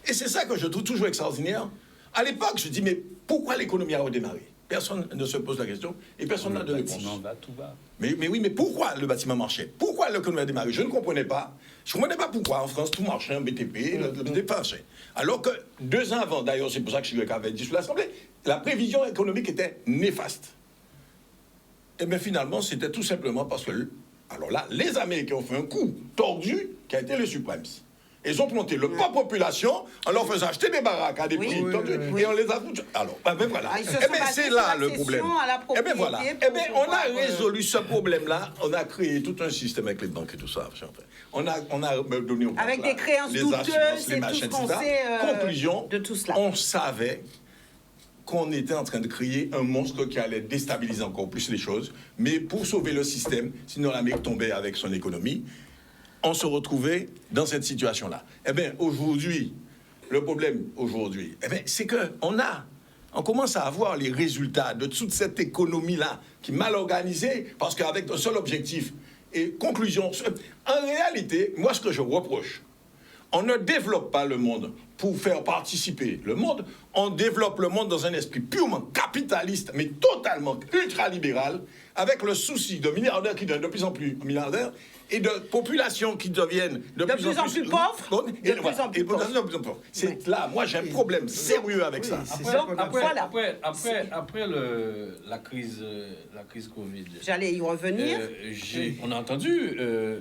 Et c'est ça que je trouve toujours extraordinaire. À l'époque, je dis, mais pourquoi l'économie a redémarré? Personne ne se pose la question et personne n'a de réponse. Tout va. Mais oui, mais pourquoi le bâtiment marchait? Pourquoi l'économie a démarré? Je ne comprenais pas. Je ne comprenais pas pourquoi en France tout marchait, un BTP, le BTP marchait. Alors que 2 ans avant, d'ailleurs, c'est pour ça que Chirac avait dit sous l'Assemblée, la prévision économique était néfaste. Et bien finalement, c'était tout simplement parce que, alors là, les Américains ont fait un coup tordu qui a été le suprême. Ils ont planté le pas population en leur faisant acheter des baraques à des prix tendus et on les a foutus. Alors, ben voilà. Ah, ils se sont Eh bien, basés c'est sur là la le problème. cession à la Eh bien, voilà. propriété Eh bien, pour on a pouvoir, résolu ce problème-là. On a créé tout un système avec les banques et tout ça. On a donné aux Avec banques, des créances les douteuses assurances, et les tout ce machins, qu'on etc. sait Conclusion, de tout cela. on savait qu'on était en train de créer un monstre qui allait déstabiliser encore plus les choses. Mais pour sauver le système, sinon l'Amérique tombait avec son économie, on se retrouvait dans cette situation-là. Eh bien, aujourd'hui, le problème aujourd'hui, eh bien, c'est on commence à avoir les résultats de toute cette économie-là qui est mal organisée, parce qu'avec un seul objectif. Et conclusion, en réalité, moi, ce que je reproche, on ne développe pas le monde pour faire participer le monde, on développe le monde dans un esprit purement capitaliste, mais totalement ultralibéral, avec le souci de milliardaires qui deviennent de plus en plus milliardaires et de populations qui deviennent de plus en plus pauvres. Et voilà, et de plus en plus pauvres. C'est là, moi j'ai un problème sérieux avec ça. Après la crise Covid, J'allais y revenir. on a entendu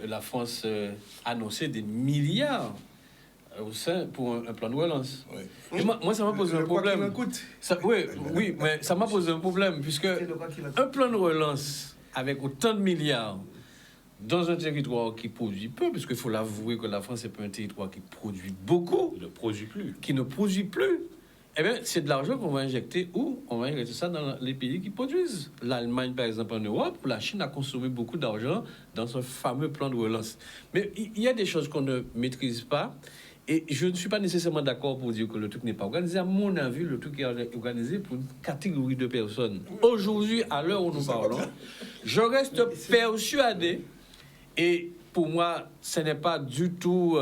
la France annoncer des milliards au sein pour un plan de relance. Oui. Et moi, ça m'a posé un problème. Oui, mais ça m'a posé un problème, puisque un plan de relance avec autant de milliards dans un territoire qui produit peu, parce qu'il faut l'avouer que la France n'est pas un territoire qui produit beaucoup, Il ne produit plus. qui ne produit plus, eh bien, c'est de l'argent qu'on va injecter où? On va injecter ça dans les pays qui produisent. L'Allemagne, par exemple, en Europe, la Chine a consommé beaucoup d'argent dans ce fameux plan de relance. Mais il y a des choses qu'on ne maîtrise pas. Et je ne suis pas nécessairement d'accord pour dire que le truc n'est pas organisé. À mon avis, le truc est organisé pour une catégorie de personnes. Aujourd'hui, à l'heure où nous parlons, je reste persuadé, et pour moi, ce n'est pas du tout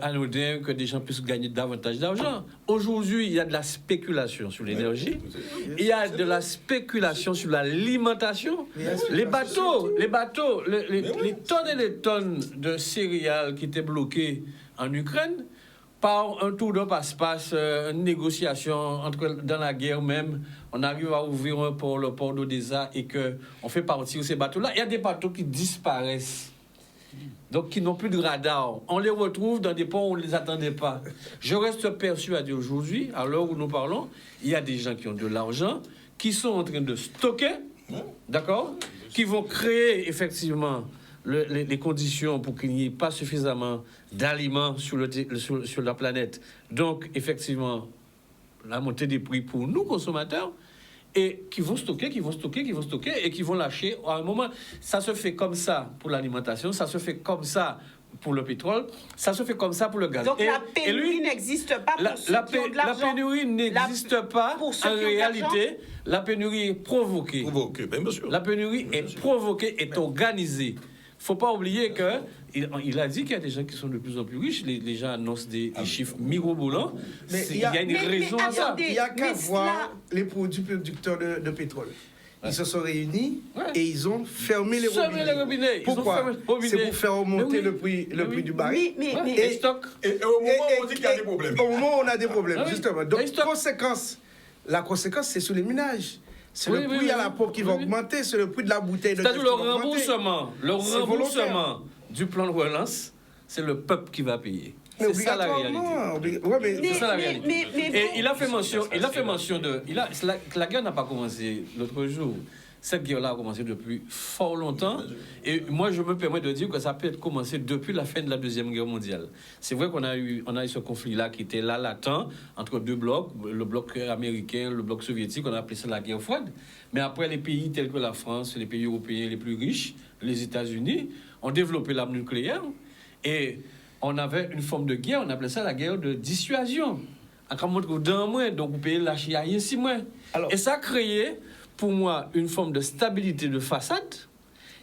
anodin que des gens puissent gagner davantage d'argent. Aujourd'hui, il y a de la spéculation sur l'énergie, il y a de la spéculation sur l'alimentation. Les bateaux, les tonnes et les tonnes de céréales qui étaient bloquées en Ukraine, par un tour de passe-passe, une négociation dans la guerre même, on arrive à ouvrir un port, le port d'Odessa, et qu'on fait partir ces bateaux-là. Il y a des bateaux qui disparaissent, donc qui n'ont plus de radar. On les retrouve dans des ports où on ne les attendait pas. Je reste persuadé aujourd'hui, à l'heure où nous parlons, il y a des gens qui ont de l'argent, qui sont en train de stocker, d'accord, qui vont créer effectivement les conditions pour qu'il n'y ait pas suffisamment d'aliments sur la planète. Donc, effectivement, la montée des prix pour nous, consommateurs, et qui vont stocker, et qui vont lâcher. À un moment, ça se fait comme ça pour l'alimentation, ça se fait comme ça pour le pétrole, ça se fait comme ça pour le gaz. Donc la pénurie n'existe pas pour ceux qui ont de l'argent. La pénurie n'existe pas pour ceux en qui ont de réalité. l'argent. La pénurie est provoquée. Bien sûr. La pénurie est provoquée, est organisée. Il ne faut pas oublier qu'il a dit qu'il y a des gens qui sont de plus en plus riches. Les gens annoncent des chiffres mirobolants. Mais Il y a une raison à ça. attendez, Il n'y a qu'à mais voir cela- les produits producteurs de pétrole. Ils se sont réunis Ouais. et ils ont fermé les Fermé les robinets. Ils ont Pourquoi? fermé les robinets. C'est pour faire remonter Mais oui. le prix du baril. Mais Ouais, et stock. Et au moment où on dit qu'il y a des problèmes. Au moment où on a des problèmes, Ah oui. justement. Et Donc, stock. la conséquence, c'est sur les ménages. C'est Oui, le oui, prix oui, à la oui. pompe qui va augmenter, c'est le prix de la bouteille de C'est-à-dire gaz le qui va augmenter. C'est remboursement du plan de relance, c'est le peuple qui va payer. Mais C'est ça la réalité. Ouais, mais C'est ça la réalité. mais Et bon. il a fait mention de. La guerre n'a pas commencé l'autre jour. Cette guerre-là a commencé depuis fort longtemps. Et moi, je me permets de dire que ça peut être commencé depuis la fin de la Deuxième Guerre mondiale. C'est vrai qu'on a eu ce conflit-là qui était là, latent, entre deux blocs, le bloc américain, le bloc soviétique, on a appelé ça la guerre froide. Mais après, les pays tels que la France, les pays européens les plus riches, les États-Unis, ont développé l'arme nucléaire. Et on avait une forme de guerre, on appelait ça la guerre de dissuasion. En montre d'un mois, donc vous payez lâcher à rien 6 mois. Alors- Et ça a créé, pour moi, une forme de stabilité de façade.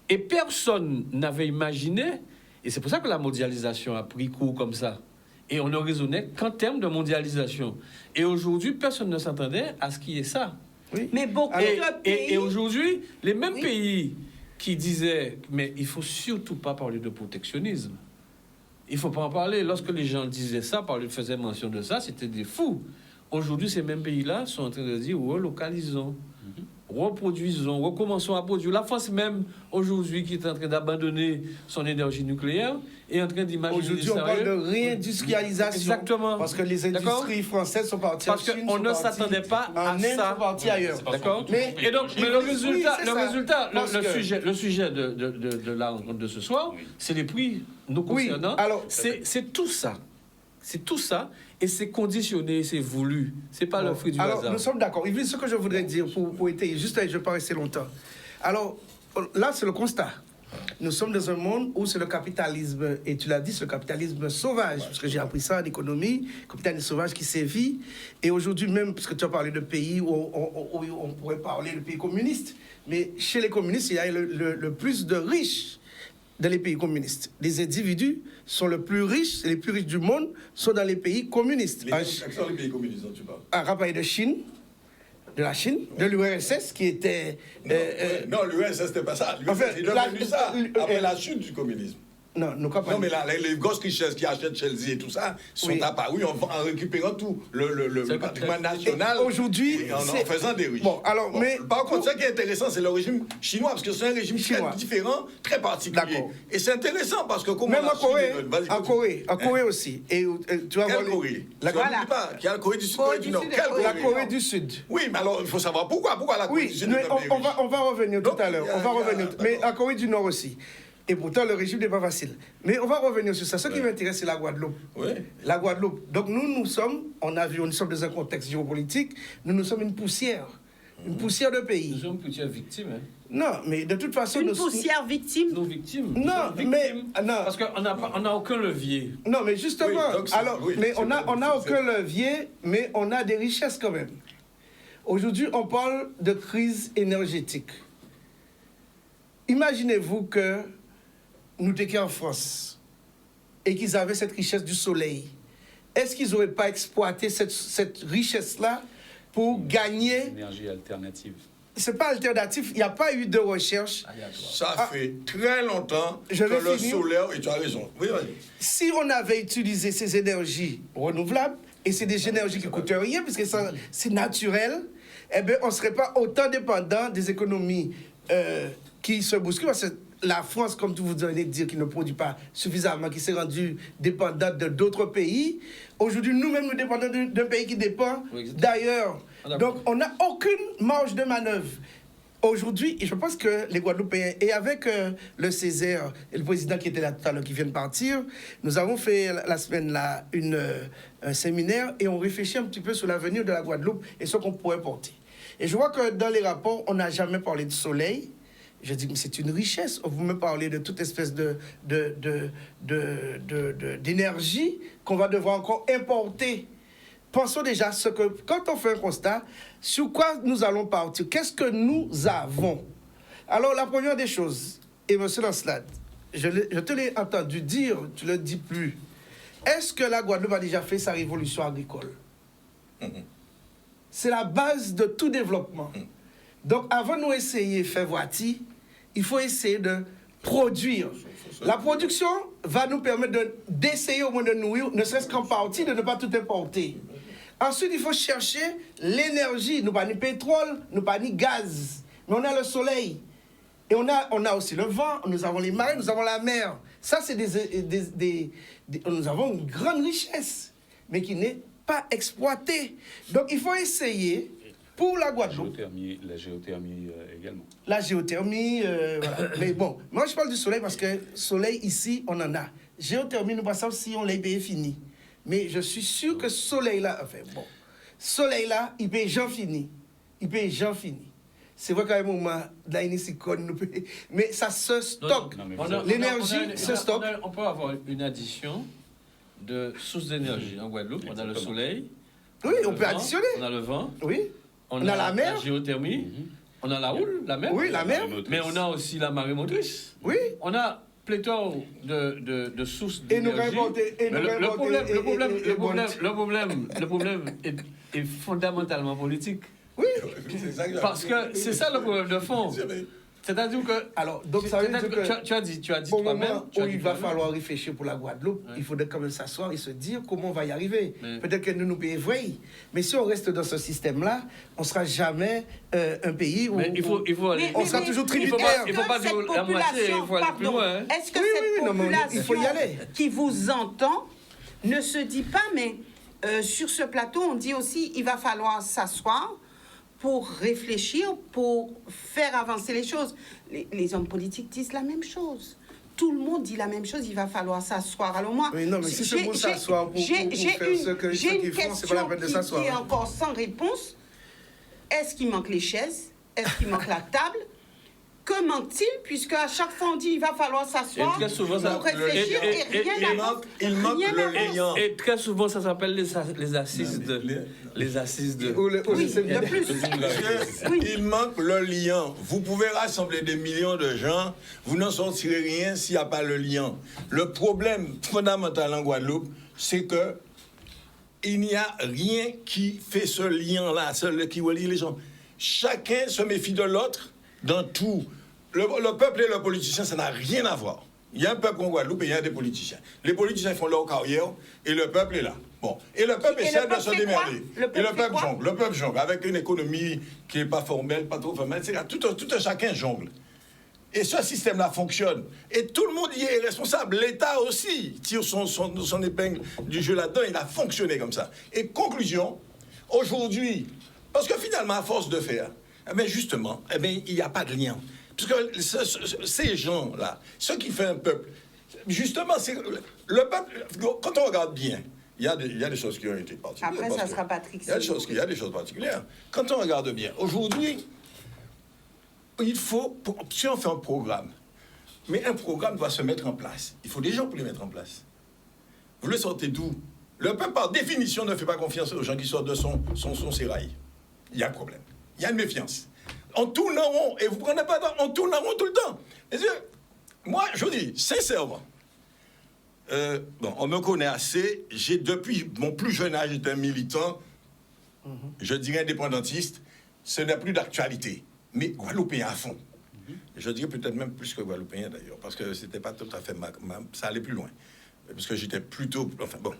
Et personne n'avait imaginé, et c'est pour ça que la mondialisation a pris court comme ça. Et on ne raisonnait qu'en termes de mondialisation. Et aujourd'hui, personne ne s'attendait à ce qu'il y ait ça. Mais beaucoup Et, de pays... et aujourd'hui, les mêmes Oui. pays qui disaient, mais il faut surtout pas parler de protectionnisme. Il faut pas en parler. Lorsque les gens disaient ça, faisaient mention de ça, c'était des fous. Aujourd'hui, ces mêmes pays-là sont en train de dire relocalisons. reproduisons, recommençons à produire. La France même, aujourd'hui, qui est en train d'abandonner son énergie nucléaire, est en train d'imaginer Aujourd'hui, on parle de réindustrialisation. Exactement. Parce que les D'accord. industries françaises sont parties Parce en Chine, qu'on sont ne parties s'attendait pas à en Inde, ça. sont parties ailleurs. D'accord. Mais- Et donc, mais le résultat, c'est ça. Parce que- le sujet de la rencontre de ce soir, c'est les prix nous Oui, concernant. alors- c'est tout ça. C'est tout ça. Et c'est conditionné, c'est voulu. C'est pas le fruit du Alors, hasard. nous sommes d'accord. Yves, ce que je voudrais dire pour étayer, juste, je ne vais pas rester longtemps. Alors, là, c'est le constat. Nous sommes dans un monde où c'est le capitalisme, et tu l'as dit, c'est le capitalisme sauvage, parce que j'ai appris ça en économie, capitalisme sauvage qui sévit. Et aujourd'hui même, parce que tu as parlé de pays où on pourrait parler de pays communistes, mais chez les communistes, il y a le plus de riches dans les pays communistes. Les individus sont les plus riches du monde sont dans les pays communistes. Quels sont les pays communistes dont tu parles? Un rappel de Chine, de la Chine, de l'URSS qui était... Non, l'URSS, c'était pas ça. Enfin, L'URSS, c'est devenu ça après la chute du communisme. non, nous pas Non, mais là, les grosses richesses qui achètent Chelsea et tout ça sont Oui. apparues en récupérant tout le patrimoine national. Et aujourd'hui, et en c'est- faisant des riches. Bon, alors, mais- Par contre, ce qui est intéressant, c'est le régime chinois, parce que c'est un régime Chinois. très différent, très particulier. D'accord. Et c'est intéressant parce que comment même la en Corée, Chine- vas-y, en continue. Corée aussi. Et tu vas voir Quelle les- Corée? La, Tu n'oublies pas qu'il y a la Corée du Sud, Corée Corée du du Nord. Sud et Quelle Corée la Corée? Corée du Sud. Oui, mais alors, il faut savoir pourquoi la Corée Oui, du Sud mais est un pays riche. on va revenir tout Donc, à l'heure. il y a- On va il y a- revenir. Mais d'accord. en Corée du Nord aussi. Et pourtant, le régime n'est pas facile. Mais on va revenir sur ça. Ce qui m'intéresse, c'est la Guadeloupe. Oui. La Guadeloupe. Donc nous sommes, nous sommes dans un contexte géopolitique, nous sommes une poussière de Nous pays. sommes plutôt victimes. Hein. Non, mais de toute façon... Une nous- poussière victime. Nous victimes. Non, Nous sommes mais- victimes non. Parce qu'on n'a aucun levier. Non, mais justement, Oui, donc c'est- alors, oui, mais c'est on a vrai, aucun levier, mais on a des richesses quand même. Aujourd'hui, on parle de crise énergétique. Imaginez-vous que nous étions en France et qu'ils avaient cette richesse du soleil. Est-ce qu'ils n'auraient pas exploité cette richesse-là pour gagner? Énergie alternative. C'est pas alternatif, il n'y a pas eu de recherche. Ça fait très longtemps que Je vais le finir. solaire, et tu as raison. Oui, vas-y. Si on avait utilisé ces énergies renouvelables, et c'est des énergies qui ne coûtent rien, puisque ça, c'est naturel, eh bien, on ne serait pas autant dépendant des économies qui se bousculent. Parce que la France, comme vous venez de dire, qui ne produit pas suffisamment, qui s'est rendue dépendante de d'autres pays. Aujourd'hui, nous-mêmes, nous dépendons d'un pays qui dépend Oui, exactement. d'ailleurs. Ah, d'accord. Donc, on n'a aucune marge de manœuvre. Aujourd'hui, et je pense que les Guadeloupéens, et avec le Césaire et le président qui était là tout à l'heure, qui vient de partir, nous avons fait la semaine là un séminaire et on réfléchit un petit peu sur l'avenir de la Guadeloupe et ce qu'on pourrait porter. Et je vois que dans les rapports, on n'a jamais parlé de soleil. Je dis, mais c'est une richesse. Vous me parlez de toute espèce d'énergie qu'on va devoir encore importer. Pensons déjà ce que, quand on fait un constat, sur quoi nous allons partir, qu'est-ce que nous avons. Alors, la première des choses, et M. Lancelade, je te l'ai entendu dire, tu ne le dis plus. Est-ce que la Guadeloupe a déjà fait sa révolution agricole? C'est la base de tout développement. Donc, avant de nous essayer de faire voici, il faut essayer de produire. La production va nous permettre d'essayer au moins de nourrir, ne serait-ce qu'en partie, de ne pas tout importer. Ensuite, il faut chercher l'énergie. Nous pas ni pétrole, nous pas ni gaz. Mais on a le soleil. Et on a aussi le vent, nous avons les marées, nous avons la mer. Ça, c'est nous avons une grande richesse, mais qui n'est pas exploitée. Donc, il faut essayer, pour la Guadeloupe, La géothermie également. la géothermie, voilà. Mais bon, moi, je parle du soleil parce que soleil, ici, on en a. Géothermie, nous passons si on l'a payé fini. Mais je suis sûr que soleil-là, enfin, bon, soleil-là, il paye jamais fini. Il paye jamais fini. C'est vrai qu'à un moment, là, il est nous paye. Mais ça se stocke. Non, mais L'énergie se stocke. On peut avoir une addition de sources d'énergie. En Guadeloupe, on a le Exactement. soleil. Oui, on peut additionner. On a le vent. Oui. On a la mer. La géothermie. On a la houle, la mer. Oui, la mer. Mais on a aussi la marée motrice. Oui. On a pléthore de sources Et nous d'énergie. réinventer, et Mais nous réinventer, le problème est fondamentalement politique. Oui. C'est ça que- Parce que c'est ça le problème de fond. C'est-à-dire que... Alors, donc ça veut dire que... Tu as dit Au toi-même... moment où il va falloir réfléchir pour la Guadeloupe, il faudrait quand même s'asseoir et se dire comment on va y arriver. Peut-être que nous payons vrai, mais si on reste dans ce système-là, on ne sera jamais un pays où... Mais il faut aller... on sera toujours tributaire. Il ne faut pas dire la moitié, il faut aller plus loin. Hein. Est-ce que cette population il faut y aller. qui vous entend ne se dit pas, mais sur ce plateau, on dit aussi il va falloir s'asseoir pour réfléchir, pour faire avancer les choses. Les hommes politiques disent la même chose. Tout le monde dit la même chose, il va falloir s'asseoir. Alors moi, oui, non, mais si c'est pour s'asseoir, pour faire ce qu'ils font, c'est pas la peine de s'asseoir. J'ai une question qui est encore sans réponse. Est-ce qu'il manque les chaises? Est-ce qu'il manque la table? Que manque-t-il, puisque à chaque fois on dit il va falloir s'asseoir pour réfléchir et rien n'avance. Il manque le lien. Et très souvent, ça s'appelle les assises de... Les assises de... Oui, de plus. Oui. Il manque le lien. Vous pouvez rassembler des millions de gens, vous n'en sortirez rien s'il n'y a pas le lien. Le problème fondamental en Guadeloupe, c'est que il n'y a rien qui fait ce lien-là, qui relie les gens. Chacun se méfie de l'autre dans tout. Le peuple et le politicien, ça n'a rien à voir. Il y a un peuple en Guadeloupe et il y a des politiciens. Les politiciens font leur carrière et le peuple est là. Bon. Et le peuple essaie de se démerder. Et le peuple jongle avec une économie qui n'est pas formelle, pas trop formelle. Tout un chacun jongle. Et ce système-là fonctionne. Et tout le monde y est responsable. L'État aussi tire son épingle du jeu là-dedans. Il a fonctionné comme ça. Et conclusion, aujourd'hui, parce que finalement, à force de faire, mais justement, il n'y a pas de lien. Parce que ces gens-là, ce qui fait un peuple, justement, c'est le peuple, quand on regarde bien, il y a des choses qui ont été particulières. Après, ça sera Patrick. Il y a des choses particulières. Quand on regarde bien, aujourd'hui, il faut, si on fait un programme, mais un programme doit se mettre en place. Il faut des gens pour le mettre en place. Vous le sortez d'où? Le peuple, par définition, ne fait pas confiance aux gens qui sortent de son sérail. Il y a un problème. Il y a une méfiance. On tourne en rond, et vous ne prenez pas temps, on tourne en rond tout le temps. Moi, je vous dis, sincèrement, on me connaît assez. Depuis mon plus jeune âge, j'étais un militant, je dirais indépendantiste. Ce n'est plus d'actualité, mais guadeloupéen à fond. Je dirais peut-être même plus que guadeloupéen d'ailleurs, parce que c'était pas tout à fait ça allait plus loin. Parce que j'étais plutôt... Enfin bon.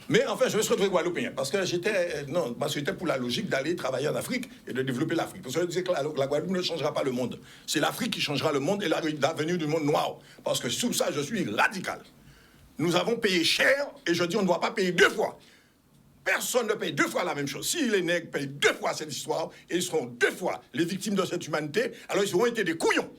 Mais enfin, je me suis retrouvé guadeloupéen, parce que j'étais pour la logique d'aller travailler en Afrique et de développer l'Afrique. Parce que je disais que la Guadeloupe ne changera pas le monde. C'est l'Afrique qui changera le monde et l'avenir du monde noir. Parce que sous ça, je suis radical. Nous avons payé cher, et je dis on ne doit pas payer deux fois. Personne ne paye deux fois la même chose. Si les nègres payent deux fois cette histoire, et ils seront deux fois les victimes de cette humanité, alors ils auront été des couillons.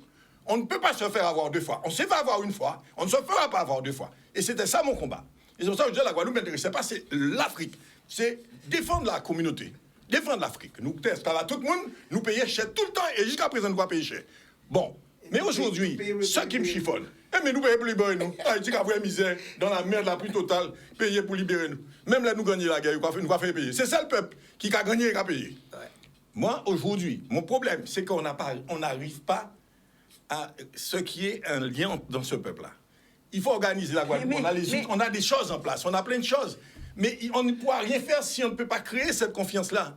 On ne peut pas se faire avoir deux fois. On s'est fait avoir une fois, on ne se fera pas avoir deux fois. Et c'était ça mon combat. Et c'est pour ça que je disais la Guadeloupe m'intéressait pas, c'est l'Afrique. C'est défendre la communauté, défendre l'Afrique. Nous testons à tout le monde, nous payons cher tout le temps, et jusqu'à présent, nous ne pouvons pas payer cher. Bon, mais aujourd'hui, ce qui me chiffonne, mais nous payons pour libérer nous. Haïti qui a vraie misère, dans la merde la plus totale, payer pour libérer nous. Même là, nous gagnons la guerre, nous ne faire payer. C'est ça le peuple qui a gagné et qui a payé. Ouais. Moi, aujourd'hui, mon problème, c'est qu'on n'arrive pas à ce qui est un lien dans ce peuple-là. Il faut organiser la Guadeloupe. On a des choses en place, on a plein de choses. Mais on ne pourra rien faire si on ne peut pas créer cette confiance-là.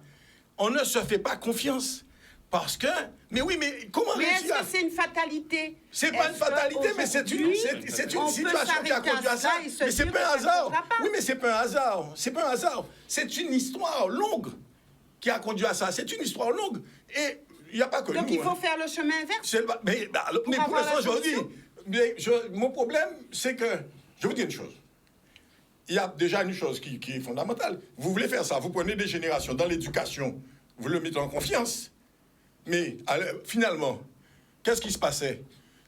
On ne se fait pas confiance. Parce que... Mais oui, mais comment réussir? Mais est-ce que c'est une fatalité? C'est pas une fatalité, mais c'est une situation qui a conduit à ça. Mais c'est pas un hasard. Oui, mais c'est pas un hasard. C'est pas un hasard. C'est une histoire longue qui a conduit à ça. C'est une histoire longue. Et il n'y a pas que nous. Donc il faut faire le chemin inverse? Mais pour l'instant, je vous dis... mon problème, c'est que... Je vous dis une chose. Il y a déjà une chose qui est fondamentale. Vous voulez faire ça, vous prenez des générations dans l'éducation, vous le mettez en confiance. Mais finalement, qu'est-ce qui se passait?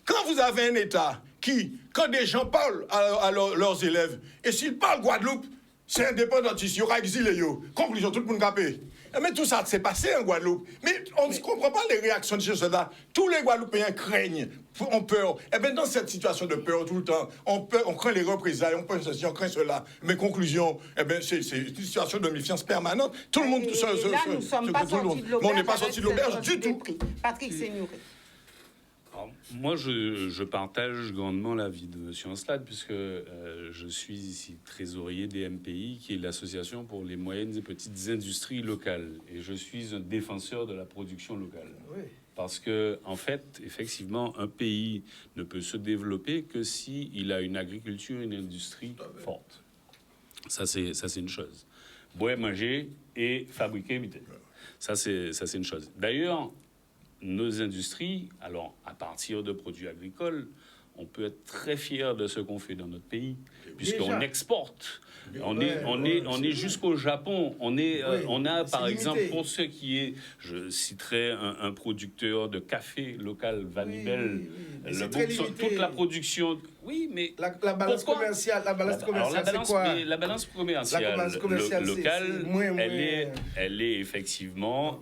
Quand vous avez un État qui, quand des gens parlent à leurs élèves, et s'ils parlent Guadeloupe, c'est indépendantiste, il y aura exilé. Conclusion, tout le monde a payé. Mais tout ça s'est passé en Guadeloupe. Mais on ne comprend pas les réactions de ces choses-là. Tous les Guadeloupéens craignent, ont peur. Et bien, dans cette situation de peur tout le temps, on craint les représailles, on craint ceci, on craint cela. Mais conclusion, c'est une situation de méfiance permanente. Tout le monde... nous ne sommes pas sortis de l'auberge. Mais on n'est pas sortis de l'auberge du tout. Patrick Seigneury. Moi, je partage grandement l'avis de M. Ancelade, puisque je suis ici trésorier des MPI, qui est l'Association pour les moyennes et petites industries locales. Et je suis un défenseur de la production locale. Oui. Parce que, en fait, effectivement, un pays ne peut se développer que s'il a une agriculture, une industrie forte. Ça, c'est une chose. Boire, manger et fabriquer, vite. Ça, c'est une chose. D'ailleurs, nos industries, alors, à partir de produits agricoles, on peut être très fier de ce qu'on fait dans notre pays, puisqu'on exporte. On est jusqu'au Japon. On a, par exemple, pour ce qui est, je citerai un producteur de café local, Vanibel. Toute la production. Oui, mais la balance commerciale, c'est quoi? La balance commerciale locale, elle est effectivement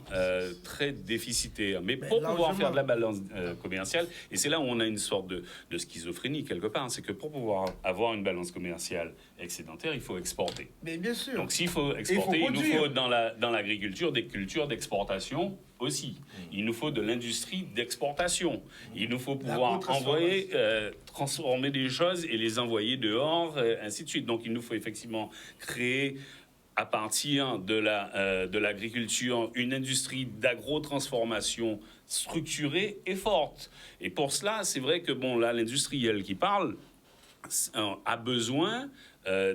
très déficitaire. Mais pour pouvoir faire de la balance commerciale, et c'est là où on a une sorte de schizophrénie quelque part, c'est que pour pouvoir avoir une balance commerciale excédentaire, il faut exporter. Mais bien sûr. Donc s'il faut exporter, il nous faut dans l'agriculture des cultures d'exportation aussi. Il nous faut de l'industrie d'exportation. Il nous faut pouvoir envoyer, transformer des choses et les envoyer dehors, ainsi de suite. Donc il nous faut effectivement créer à partir de l'agriculture une industrie d'agro-transformation structurée et forte. Et pour cela, c'est vrai que bon là, l'industriel qui parle a besoin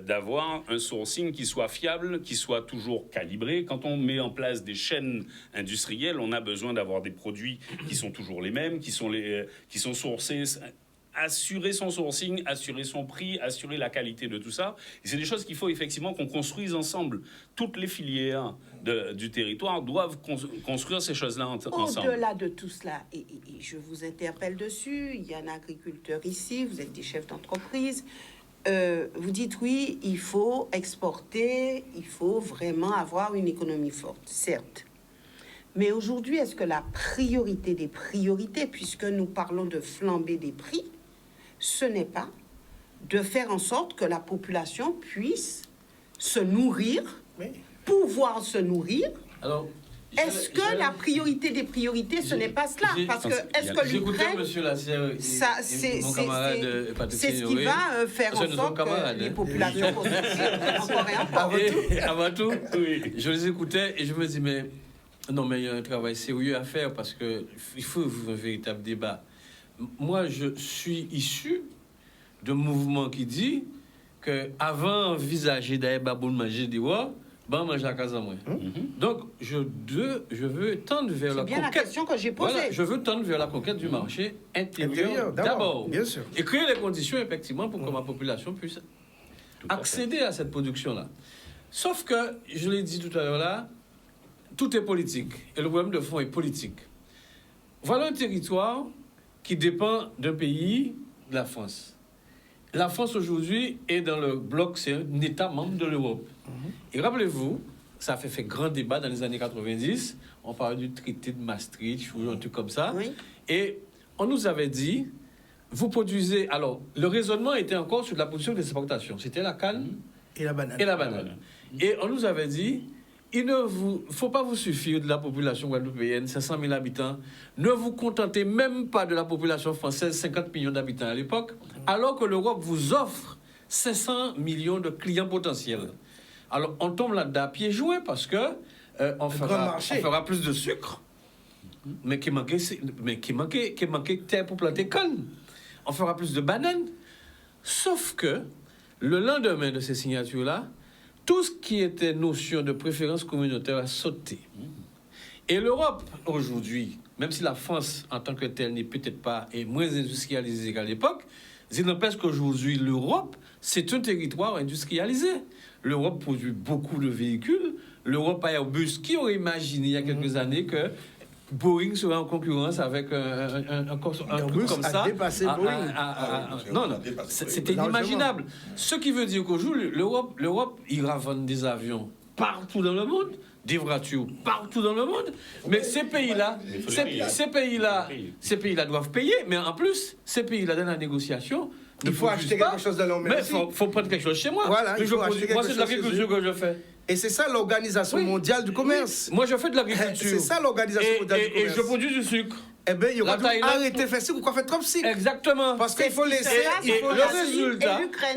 d'avoir un sourcing qui soit fiable, qui soit toujours calibré. Quand on met en place des chaînes industrielles, on a besoin d'avoir des produits qui sont toujours les mêmes, qui sont sourcés, assurer son sourcing, assurer son prix, assurer la qualité de tout ça. Et c'est des choses qu'il faut effectivement qu'on construise ensemble. Toutes les filières du territoire doivent construire ces choses-là ensemble. Au-delà de tout cela, et je vous interpelle dessus, il y a un agriculteur ici, vous êtes des chefs d'entreprise, vous dites oui, il faut exporter, il faut vraiment avoir une économie forte, certes. Mais aujourd'hui, est-ce que la priorité des priorités, puisque nous parlons de flamber des prix, ce n'est pas de faire en sorte que la population puisse se nourrir, pouvoir se nourrir? Alors, est-ce que la priorité des priorités, ce n'est pas cela? Parce que est-ce que l'Ukraine, c'est ce qui va faire en sorte que les populations vont encore et encore. Avant tout, je les écoutais et je me dis, mais non, mais il y a un travail sérieux à faire parce qu'il faut un véritable débat. Moi, je suis issu d'un mouvement qui dit qu'avant d'envisager d'aller baboule manger des rois, ben manger à casa moins. Donc, je veux tendre vers la conquête. C'est bien la question que j'ai posée. Voilà, je veux tendre vers la conquête du marché intérieur d'abord. Bien sûr. Et créer les conditions, effectivement, pour que ma population puisse accéder à cette production-là. Sauf que, je l'ai dit tout à l'heure là, tout est politique. Et le problème de fond est politique. Voilà un territoire qui dépend d'un pays, de la France. La France, aujourd'hui, est dans le bloc, c'est un État membre de l'Europe. Et rappelez-vous, ça a fait grand débat dans les années 90. On parlait du traité de Maastricht ou un truc comme ça. Oui. Et on nous avait dit, vous produisez... Alors, le raisonnement était encore sur la production des exportations. C'était la canne et la banane. Et on nous avait dit... Il ne faut pas vous suffire de la population guadeloupéenne, 500 000 habitants. Ne vous contentez même pas de la population française, 50 millions d'habitants à l'époque, alors que l'Europe vous offre 500 millions de clients potentiels. Alors, on tombe là-dedans à pieds joints parce que on fera plus de sucre, mais qui manquait terre pour planter canne. On fera plus de bananes. Sauf que, le lendemain de ces signatures-là, tout ce qui était notion de préférence communautaire a sauté. Et l'Europe, aujourd'hui, même si la France, en tant que telle, n'est peut-être pas et moins industrialisée qu'à l'époque, il n'empêche qu'aujourd'hui, l'Europe, c'est un territoire industrialisé. L'Europe produit beaucoup de véhicules. L'Europe a Airbus. Qui aurait imaginé il y a quelques années que Boeing serait en concurrence avec un truc comme ça? Non, c'était inimaginable. Ce qui veut dire qu'aujourd'hui, l'Europe ira vendre des avions partout dans le monde, des voitures partout dans le monde, mais ces pays-là doivent payer, mais en plus, ces pays-là, dans la négociation, il faut acheter quelque chose de leur mais il faut prendre quelque chose chez moi. Voilà, moi, c'est de l'agriculture que je fais. Et c'est ça l'Organisation mondiale du commerce. Oui. Moi, je fais de l'agriculture. C'est ça l'Organisation mondiale du commerce. Et je produis du sucre. Eh bien, il y aura dû arrêter de faire sucre ou quoi faire trop de sucre. Exactement. Parce qu'il faut laisser...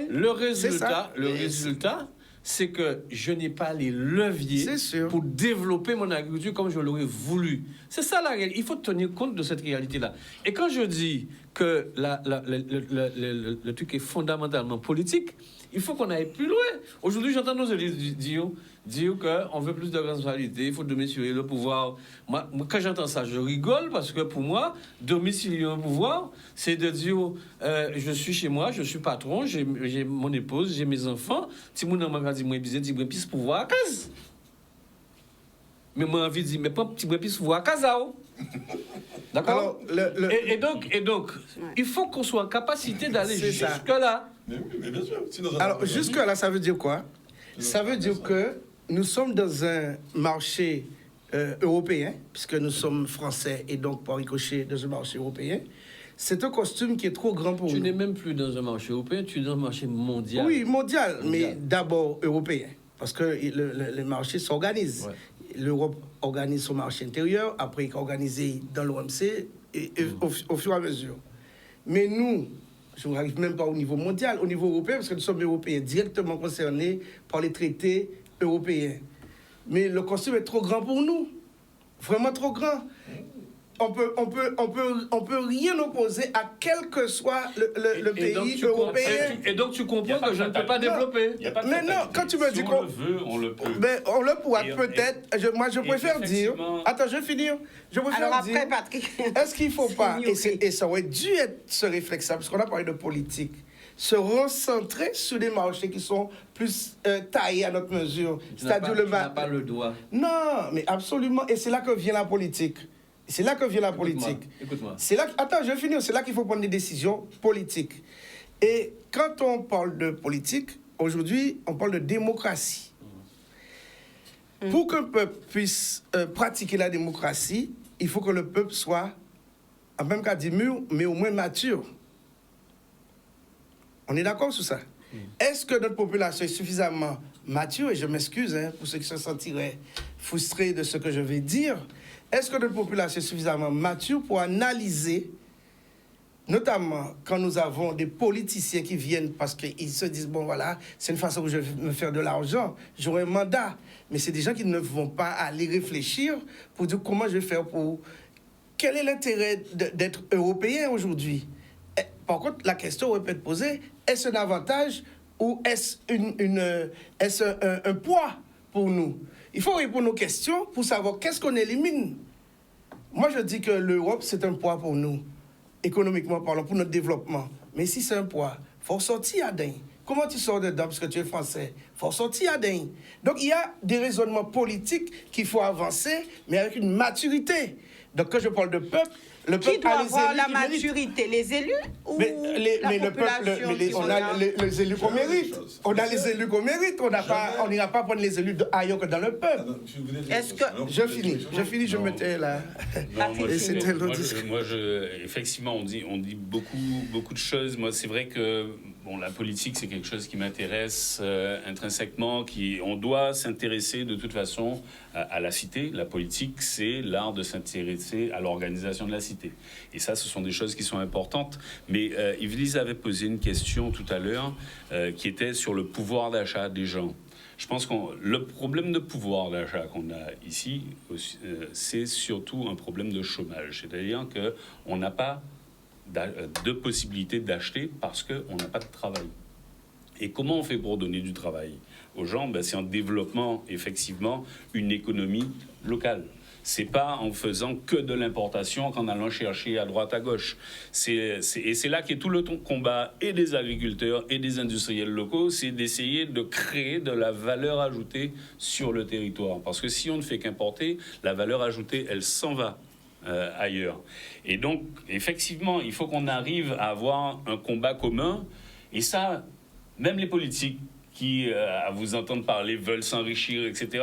Le résultat, c'est que je n'ai pas les leviers C'est sûr. pour développer mon agriculture comme je l'aurais voulu. C'est ça la réalité. Il faut tenir compte de cette réalité-là. Et quand je dis que le truc est fondamentalement politique, il faut qu'on aille plus loin. Aujourd'hui, j'entends nos élus dire qu'on veut plus de responsabilité, il faut domicilier le pouvoir. Moi, quand j'entends ça, je rigole parce que pour moi, domicilier un pouvoir, c'est de dire je suis chez moi, je suis patron, j'ai mon épouse, j'ai mes enfants. Si mon enfant dit moi bizarre, dit moi plus pouvoir à casa. Mais moi envie de dire mais pas petit moi plus pouvoir à casa. D'accord? Et donc, il faut qu'on soit en capacité d'aller jusque-là. Mais bien sûr. Alors, jusque-là, ça veut dire quoi? Ça veut dire que nous sommes dans un marché européen, puisque nous sommes français et donc par ricochet dans un marché européen. C'est un costume qui est trop grand pour nous. Tu n'es même plus dans un marché européen, tu es dans un marché mondial. Oui, mondial, mais d'abord européen, parce que le marché s'organise. Ouais. L'Europe organise son marché intérieur, après il est organisé dans l'OMC, et au fur et à mesure. Mais nous, je n'arrive même pas au niveau mondial, au niveau européen, parce que nous sommes européens, directement concernés par les traités européens. Mais le costume est trop grand pour nous, vraiment trop grand. On peut rien opposer à quel que soit le pays européen. Et donc tu comprends que je ne peux pas développer. Mais non, quand tu me dis qu'on le veut, on le peut. Mais on le pourra peut-être. Moi, je préfère dire. Attends, je vais finir. Je préfère Alors dire. après, Patrick. Est-ce qu'il ne faut pas, et ça aurait dû être ce réflexe-là, parce qu'on a parlé de politique, se recentrer sur des marchés qui sont plus taillés à notre mesure. C'est-à-dire le marché. Tu n'as pas le doigt. Non, mais absolument. Et c'est là que vient la politique. C'est là que vient la politique. Écoute-moi. C'est là. Attends, je vais finir. C'est là qu'il faut prendre des décisions politiques. Et quand on parle de politique, aujourd'hui, on parle de démocratie. Pour qu'un peuple puisse pratiquer la démocratie, il faut que le peuple soit, en même cas, mûr, mais au moins mature. On est d'accord sur ça? Est-ce que notre population est suffisamment mature? Et je m'excuse pour ceux qui se sentiraient frustrés de ce que je vais dire. Est-ce que notre population est suffisamment mature pour analyser, notamment quand nous avons des politiciens qui viennent parce qu'ils se disent, bon voilà, c'est une façon où je vais me faire de l'argent, j'aurai un mandat. Mais c'est des gens qui ne vont pas aller réfléchir pour dire comment je vais faire pour... Quel est l'intérêt d'être européen aujourd'hui? Par contre, la question aurait pu être posée, est-ce un avantage ou est-ce un poids pour nous? Il faut répondre aux questions pour savoir qu'est-ce qu'on élimine. Moi, je dis que l'Europe, c'est un poids pour nous, économiquement parlant, pour notre développement. Mais si c'est un poids, il faut sortir à dingue. Comment tu sors dedans parce que tu es français? Il faut sortir à dingue. Donc, il y a des raisonnements politiques qu'il faut avancer, mais avec une maturité. Donc, quand je parle de peuple, le peuple qui doit a les avoir élus la qui méritent. maturité? Les élus ou Mais la le peuple, on a les élus qu'on mérite. On a les élus qu'on mérite. On n'ira pas prendre les élus ailleurs que dans le peuple. Est-ce que... Je finis, je me tais là. Non, moi, Et c'était l'autre effectivement, on dit beaucoup de choses. Moi, c'est vrai que bon, la politique, c'est quelque chose qui m'intéresse intrinsèquement. On doit s'intéresser de toute façon à la cité. La politique, c'est l'art de s'intéresser à l'organisation de la cité. Et ça, ce sont des choses qui sont importantes. Mais Yvelise avait posé une question tout à l'heure qui était sur le pouvoir d'achat des gens. Je pense que le problème de pouvoir d'achat qu'on a ici, c'est surtout un problème de chômage. C'est-à-dire qu'on n'a pas de possibilité d'acheter parce qu'on n'a pas de travail. Et comment on fait pour donner du travail aux gens? C'est en développant effectivement une économie locale. C'est pas en faisant que de l'importation, qu'en allant chercher à droite à gauche. Et c'est là qu'est tout le combat et des agriculteurs et des industriels locaux, c'est d'essayer de créer de la valeur ajoutée sur le territoire. Parce que si on ne fait qu'importer, la valeur ajoutée, elle s'en va ailleurs. Et donc, effectivement, il faut qu'on arrive à avoir un combat commun. Et ça, même les politiques qui, à vous entendre parler, veulent s'enrichir, etc.,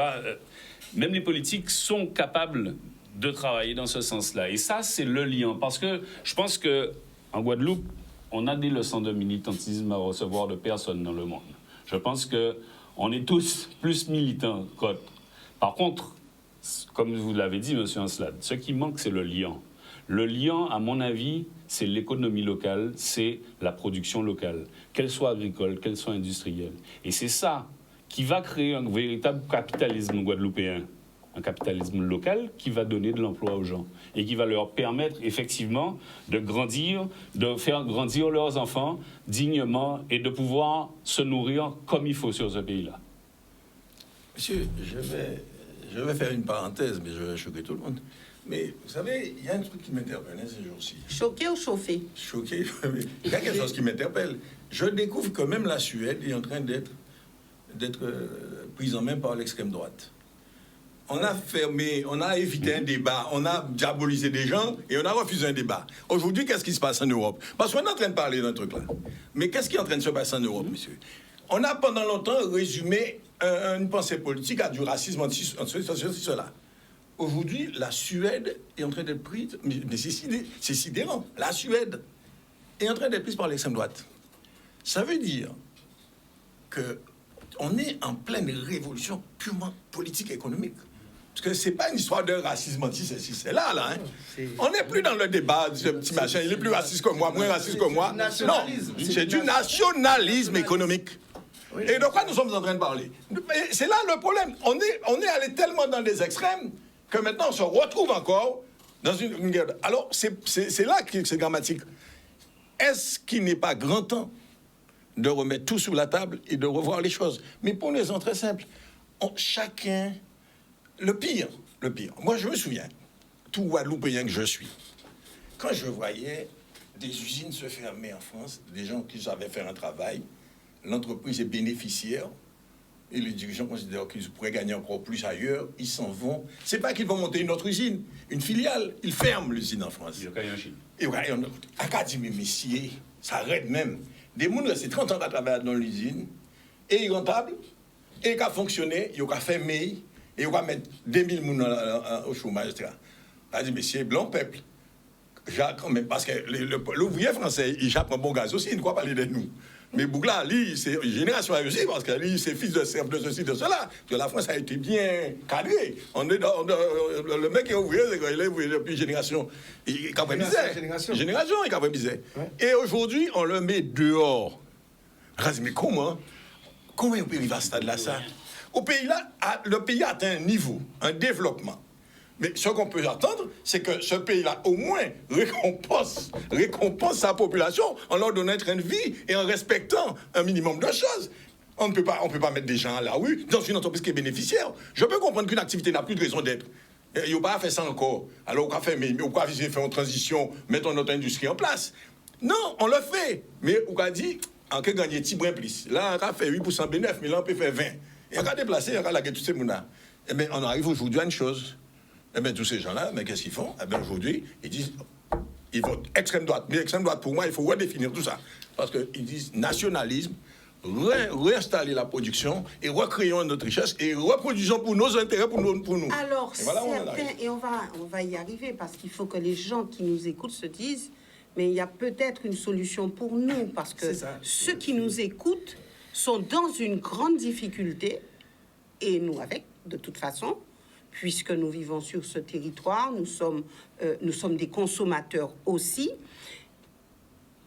même les politiques sont capables de travailler dans ce sens-là. Et ça, c'est le lien. Parce que je pense qu'en Guadeloupe, on a des leçons de militantisme à recevoir de personne dans le monde. Je pense qu'on est tous plus militants qu'autres. Par contre, comme vous l'avez dit, M. Ancelade, ce qui manque, c'est le lien. Le lien, à mon avis, c'est l'économie locale, c'est la production locale, qu'elle soit agricole, qu'elle soit industrielle. Et c'est ça qui va créer un véritable capitalisme guadeloupéen, un capitalisme local qui va donner de l'emploi aux gens et qui va leur permettre effectivement de grandir, de faire grandir leurs enfants dignement et de pouvoir se nourrir comme il faut sur ce pays-là. Monsieur, je vais faire une parenthèse, mais je vais choquer tout le monde. Mais vous savez, il y a un truc qui m'interpelle ces jours-ci. Choqué ou chauffé? Choqué, mais il y a quelque chose qui m'interpelle. Je découvre que même la Suède est en train d'être prise en main par l'extrême droite. On a fermé, on a évité un débat, on a diabolisé des gens et on a refusé un débat. Aujourd'hui, qu'est-ce qui se passe en Europe? Parce qu'on est en train de parler d'un truc là. Mais qu'est-ce qui est en train de se passer en Europe, monsieur? On a pendant longtemps résumé une pensée politique à du racisme, cela. Aujourd'hui, la Suède est en train d'être prise, mais c'est sidérant, la Suède est en train d'être prise par l'extrême droite. Ça veut dire qu'on est en pleine révolution purement politique et économique. Parce que c'est pas une histoire de racisme anti-ceci, c'est là. Hein. On n'est plus dans le débat de ce petit machin, il est plus raciste que moi, moins raciste que moi. Non, c'est du nationalisme économique. Et de quoi nous sommes en train de parler? C'est là le problème. On est allé tellement dans les extrêmes que maintenant on se retrouve encore dans une guerre. Alors, c'est là que c'est dramatique. Est-ce qu'il n'est pas grand temps de remettre tout sur la table et de revoir les choses? Mais pour les gens très simples, chacun... Le pire. Moi, je me souviens, tout Guadeloupéen que je suis, quand je voyais des usines se fermer en France, des gens qui savaient faire un travail, l'entreprise est bénéficiaire, et les dirigeants considèrent qu'ils pourraient gagner encore plus ailleurs, ils s'en vont. C'est pas qu'ils vont monter une autre usine, une filiale, ils ferment l'usine en France. Et on a dit, mais messieurs, ça arrête même. Des gens restent 30 ans à travailler dans l'usine, et ils sont rentables, et ils ont fonctionné, ils ont fait mail, et on va mettre 2000 personnes au chômage, etc. On a dit, mais c'est blanc peuple. Parce que l'ouvrier français, il jappe un bon gaz aussi, il ne croit pas parler de nous. Mais Bougla, lui, c'est une génération aussi, parce que lui, c'est fils de ceci, de cela. Parce que la France a été bien cadrée. Le mec est ouvrier, il est ouvrier depuis génération. Il a génération, il a misère. Et aujourd'hui, on le met dehors. On a dit, mais comment on peut arriver à ce stade-là, ça? Au pays là, le pays a atteint un niveau, un développement. Mais ce qu'on peut attendre, c'est que ce pays-là, au moins, récompense sa population en leur donnant un train de vie et en respectant un minimum de choses. On ne peut pas mettre des gens à la rue dans une entreprise qui est bénéficiaire. Je peux comprendre qu'une activité n'a plus de raison d'être. Il n'y a pas fait ça encore. Alors, on va faire une transition, mettre notre industrie en place. Non, on le fait. Mais on a dit, on peut gagner petit brin plus. Là, on a fait 8% bénéfice, mais là, on peut faire 20%. Et on a déplacé, on a lagué tous ces gens-là. Eh bien, on arrive aujourd'hui à une chose. Eh bien, tous ces gens-là, mais qu'est-ce qu'ils font? Eh bien, aujourd'hui, ils disent, ils votent extrême droite. Mais extrême droite, pour moi, il faut redéfinir tout ça. Parce qu'ils disent nationalisme, réinstaller la production et recréons notre richesse et reproduisons pour nos intérêts, pour nous. Alors, et voilà, on va y arriver parce qu'il faut que les gens qui nous écoutent se disent, mais il y a peut-être une solution pour nous parce que ceux qui nous écoutent sont dans une grande difficulté, et nous avec, de toute façon, puisque nous vivons sur ce territoire, nous sommes des consommateurs aussi.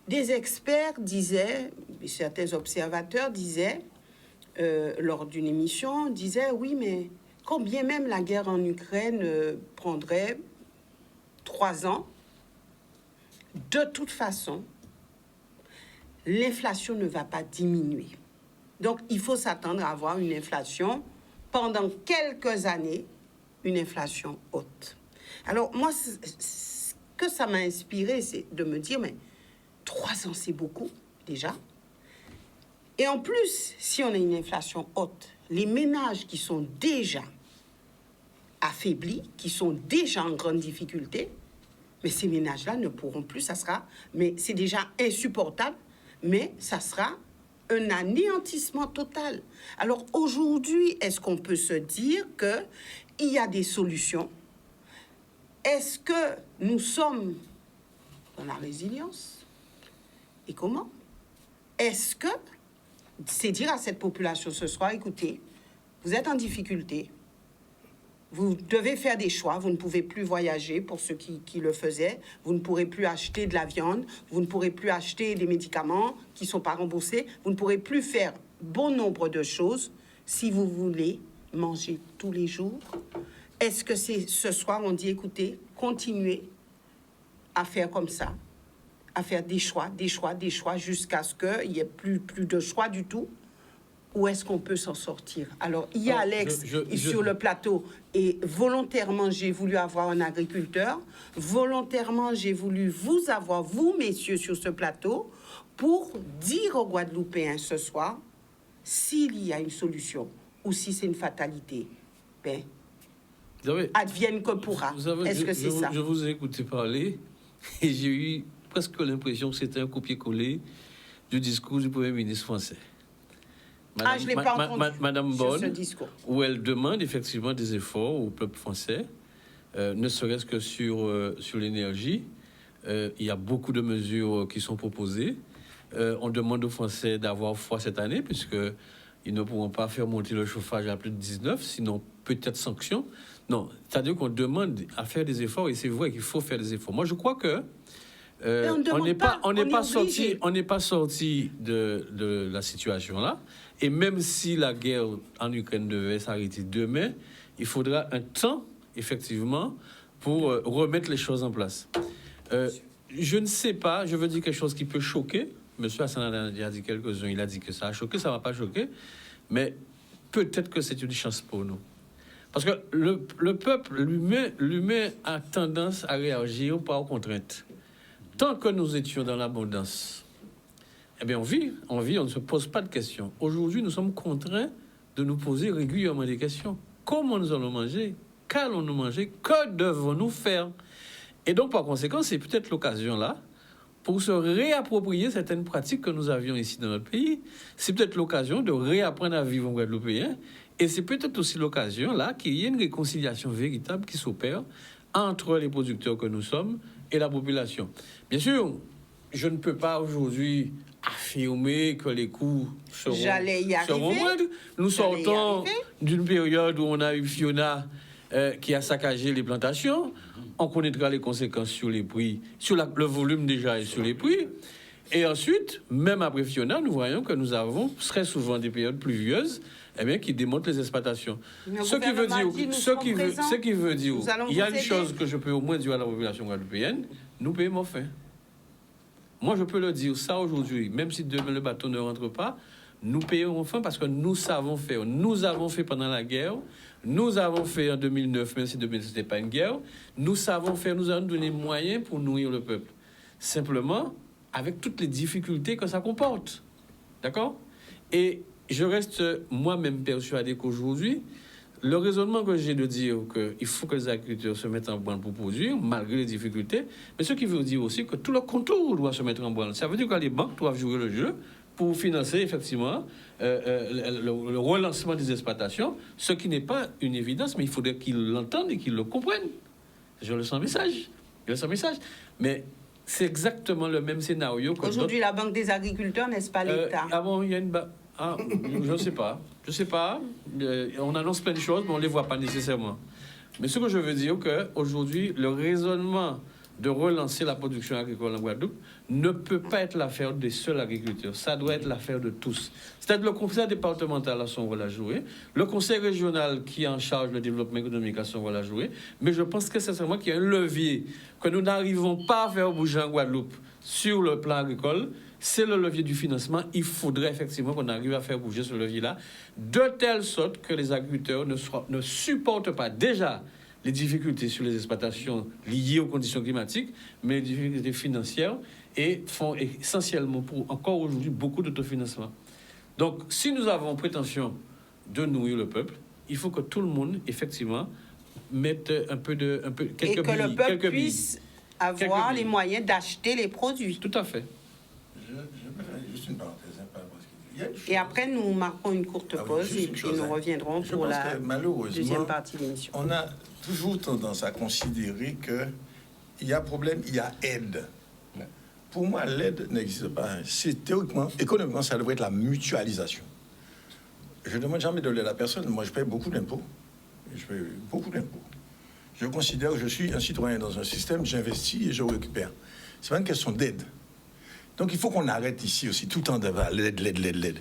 Des experts disaient, certains observateurs disaient, lors d'une émission, disaient, oui, mais quand bien même la guerre en Ukraine prendrait 3 ans, de toute façon, l'inflation ne va pas diminuer. Donc, il faut s'attendre à avoir une inflation, pendant quelques années, une inflation haute. Alors, moi, ce que ça m'a inspiré, c'est de me dire, mais 3 ans, c'est beaucoup, déjà. Et en plus, si on a une inflation haute, les ménages qui sont déjà affaiblis, qui sont déjà en grande difficulté, mais ces ménages-là ne pourront plus, mais c'est déjà insupportable, mais ça sera un anéantissement total. Alors aujourd'hui, est-ce qu'on peut se dire qu'il y a des solutions? Est-ce que nous sommes dans la résilience? Et comment? Est-ce que c'est dire à cette population ce soir, écoutez, vous êtes en difficulté, vous devez faire des choix, vous ne pouvez plus voyager pour ceux qui le faisaient, vous ne pourrez plus acheter de la viande, vous ne pourrez plus acheter des médicaments qui ne sont pas remboursés, vous ne pourrez plus faire bon nombre de choses, si vous voulez manger tous les jours? Est-ce que c'est ce soir, on dit, écoutez, continuez à faire comme ça, à faire des choix, jusqu'à ce qu'il n'y ait plus de choix du tout? Où est-ce qu'on peut s'en sortir? Alors, il y a Alex sur le plateau, et volontairement, j'ai voulu avoir un agriculteur. Volontairement, j'ai voulu vous avoir, vous, messieurs, sur ce plateau, pour dire aux Guadeloupéens ce soir s'il y a une solution ou si c'est une fatalité. Ben, advienne que pourra. Est-ce que c'est ça? Je vous ai écouté parler et j'ai eu presque l'impression que c'était un copier-coller du discours du Premier ministre français. Madame, je l'ai pas entendu Madame sur Bonne, ce discours. Où elle demande effectivement des efforts au peuple français, ne serait-ce que sur l'énergie. Il y a beaucoup de mesures qui sont proposées. On demande aux Français d'avoir foi cette année, puisqu'ils ne pourront pas faire monter le chauffage à plus de 19, sinon peut-être sanction. Non, c'est-à-dire qu'on demande à faire des efforts, et c'est vrai qu'il faut faire des efforts. Moi, je crois que on n'est pas sorti de la situation là. Et même si la guerre en Ukraine devait s'arrêter demain, il faudra un temps, effectivement, pour remettre les choses en place. Je ne sais pas, je veux dire quelque chose qui peut choquer. Monsieur Hassan a dit quelques-uns, il a dit que ça a choqué, ça ne va pas choquer. Mais peut-être que c'est une chance pour nous. Parce que le peuple, l'humain a tendance à réagir par contrainte. Tant que nous étions dans l'abondance, eh bien, on vit, on ne se pose pas de questions. Aujourd'hui, nous sommes contraints de nous poser régulièrement des questions. Comment nous allons manger? Qu'allons-nous manger? Que devons-nous faire? Et donc, par conséquent, c'est peut-être l'occasion là pour se réapproprier certaines pratiques que nous avions ici dans notre pays. C'est peut-être l'occasion de réapprendre à vivre en Guadeloupéen. Et c'est peut-être aussi l'occasion là qu'il y ait une réconciliation véritable qui s'opère entre les producteurs que nous sommes et la population. Bien sûr, je ne peux pas aujourd'hui affirmer que les coûts seront moindres. Nous sortons d'une période où on a eu Fiona qui a saccagé les plantations. On connaîtra les conséquences sur les prix, sur le volume déjà et sur les prix. Et ensuite, même après Fiona, nous voyons que nous avons très souvent des périodes pluvieuses qui démontrent les exploitations. Ce qui veut dire, il y a une chose que je peux au moins dire à la population guadeloupéenne, nous payons nos fins. Moi, je peux le dire, ça aujourd'hui, même si demain le bateau ne rentre pas, nous payons enfin parce que nous savons faire. Nous avons fait pendant la guerre, nous avons fait en 2009, même si 2009 ce n'était pas une guerre, nous savons faire, nous avons donné moyens pour nourrir le peuple. Simplement, avec toutes les difficultés que ça comporte. D'accord? Et je reste moi-même persuadé qu'aujourd'hui, le raisonnement que j'ai de dire qu'il faut que les agriculteurs se mettent en branle pour produire, malgré les difficultés, mais ce qui veut dire aussi que tout le contour doit se mettre en branle. Ça veut dire que les banques doivent jouer le jeu pour financer effectivement le relancement des exploitations, ce qui n'est pas une évidence, mais il faudrait qu'ils l'entendent et qu'ils le comprennent. Je le sens message. Mais c'est exactement le même scénario. Aujourd'hui, la Banque des agriculteurs, n'est-ce pas l'État? Il y a une je ne sais pas. On annonce plein de choses, mais on ne les voit pas nécessairement. Mais ce que je veux dire, qu'aujourd'hui, le raisonnement de relancer la production agricole en Guadeloupe ne peut pas être l'affaire des seuls agriculteurs. Ça doit être l'affaire de tous. C'est-à-dire le conseil départemental a son rôle à jouer, le conseil régional qui est en charge du développement économique a son rôle à jouer, mais je pense que c'est seulement qu'il y a un levier que nous n'arrivons pas à faire bouger en Guadeloupe sur le plan agricole. C'est le levier du financement. Il faudrait effectivement qu'on arrive à faire bouger ce levier-là de telle sorte que les agriculteurs ne supportent pas déjà les difficultés sur les exploitations liées aux conditions climatiques, mais les difficultés financières et font essentiellement pour encore aujourd'hui beaucoup d'autofinancement. Donc, si nous avons prétention de nourrir le peuple, il faut que tout le monde, effectivement, mette quelques billes. Et que le peuple puisse avoir les moyens d'acheter les produits. Tout à fait. Juste une parenthèse. Et après, nous marquons une courte pause et puis nous reviendrons pour la deuxième partie de l'émission. On a toujours tendance à considérer qu'il y a problème, il y a aide. Pour moi, l'aide n'existe pas. C'est théoriquement, économiquement, ça devrait être la mutualisation. Je ne demande jamais de l'aide à personne. Moi, je paye beaucoup d'impôts. Je considère que je suis un citoyen dans un système, j'investis et je récupère. Ce n'est pas une question d'aide. Donc, il faut qu'on arrête ici aussi, tout le temps d'avoir l'aide.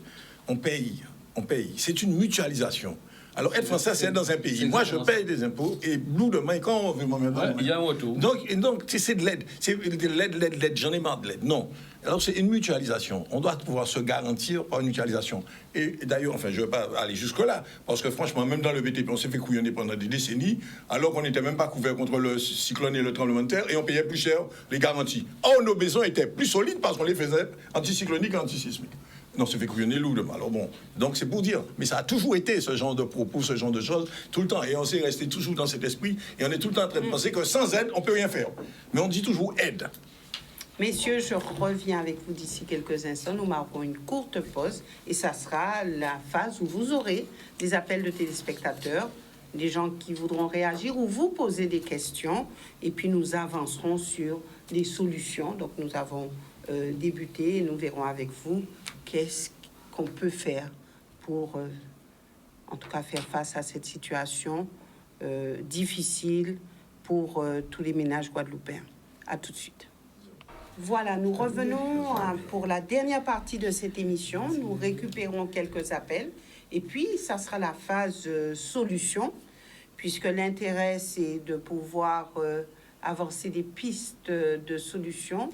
On paye on paye. C'est une mutualisation. Alors, être français, c'est être dans un pays. Moi, je paye des impôts et lourdement, quand on veut m'en mettre dans il y a un retour. Donc c'est de l'aide. C'est de l'aide. J'en ai marre de l'aide. Non. Alors, c'est une mutualisation. On doit pouvoir se garantir par une mutualisation. Et d'ailleurs, enfin, je ne vais pas aller jusque-là, parce que franchement, même dans le BTP, on s'est fait couillonner pendant des décennies, alors qu'on n'était même pas couvert contre le cyclone et le tremblement de terre, et on payait plus cher les garanties. Or, nos maisons étaient plus solides parce qu'on les faisait anticycloniques et antisismiques. Non, c'est fait couillonner lourdement. Alors bon, donc c'est pour dire, mais ça a toujours été ce genre de propos, ce genre de choses, tout le temps. Et on s'est resté toujours dans cet esprit, et on est tout le temps en train de penser que sans aide, on ne peut rien faire. Mais on dit toujours aide. Messieurs, je reviens avec vous d'ici quelques instants. Nous marquons une courte pause et ça sera la phase où vous aurez des appels de téléspectateurs, des gens qui voudront réagir ou vous poser des questions. Et puis nous avancerons sur les solutions. Donc nous avons débuté et nous verrons avec vous qu'est-ce qu'on peut faire pour, en tout cas, faire face à cette situation difficile pour tous les ménages guadeloupéens. À tout de suite. Voilà, nous revenons pour la dernière partie de cette émission. Nous récupérons quelques appels et puis ça sera la phase solution, puisque l'intérêt c'est de pouvoir avancer des pistes de solutions,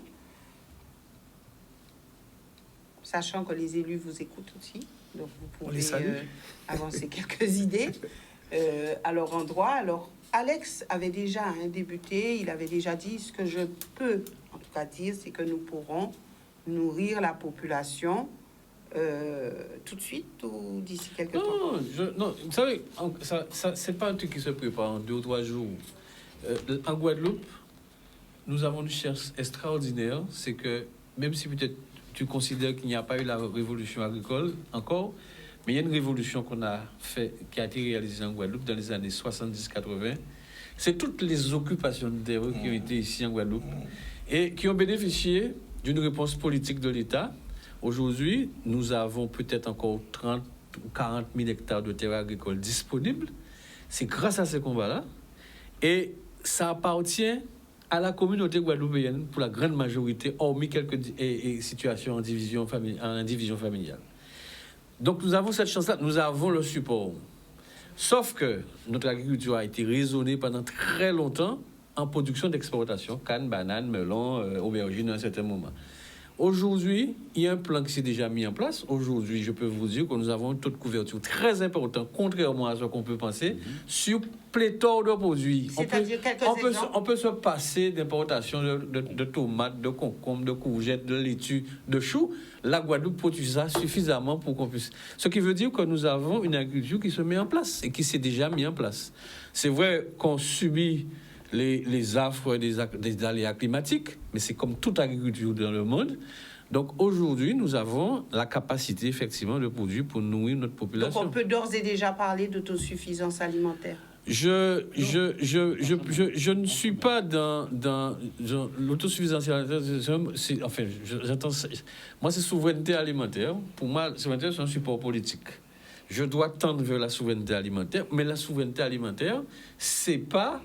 sachant que les élus vous écoutent aussi, donc vous pouvez avancer quelques idées à leur endroit. Alors, Alex avait déjà débuté, il avait déjà dit ce que je peux en tout cas dire, c'est que nous pourrons nourrir la population tout de suite ou d'ici quelques temps. Non, vous savez, ça c'est pas un truc qui se prépare en 2 ou 3 jours. En Guadeloupe, nous avons une chance extraordinaire, c'est que même si peut-être tu considères qu'il n'y a pas eu la révolution agricole encore, mais il y a une révolution qu'on a fait, qui a été réalisée en Guadeloupe dans les années 70-80. C'est toutes les occupations de terre qui ont été ici en Guadeloupe et qui ont bénéficié d'une réponse politique de l'État. Aujourd'hui, nous avons peut-être encore 30 ou 40 000 hectares de terres agricoles disponibles. C'est grâce à ces combats-là. Et ça appartient à la communauté guadeloupéenne pour la grande majorité, hormis quelques situations en division familiale. Donc nous avons cette chance-là, nous avons le support. Sauf que notre agriculture a été raisonnée pendant très longtemps en production d'exportation, canne, banane, melon, aubergine à un certain moment. Aujourd'hui, il y a un plan qui s'est déjà mis en place. Aujourd'hui, je peux vous dire que nous avons un taux de couverture très important, contrairement à ce qu'on peut penser, sur pléthore de produits. C'est-à-dire on peut se passer d'importation de tomates, de concombres, de courgettes, de laitue, de choux. La Guadeloupe produit ça suffisamment pour qu'on puisse... Ce qui veut dire que nous avons une agriculture qui se met en place et qui s'est déjà mis en place. C'est vrai qu'on subit les affres des aléas climatiques, mais c'est comme toute agriculture dans le monde. Donc aujourd'hui, nous avons la capacité effectivement de produire pour nourrir notre population. Donc on peut d'ores et déjà parler d'autosuffisance alimentaire. Je ne suis pas dans l'autosuffisance alimentaire. Enfin, j'entends. Moi, c'est souveraineté alimentaire. Pour moi, souveraineté, c'est un support politique. Je dois tendre vers la souveraineté alimentaire, mais la souveraineté alimentaire, c'est pas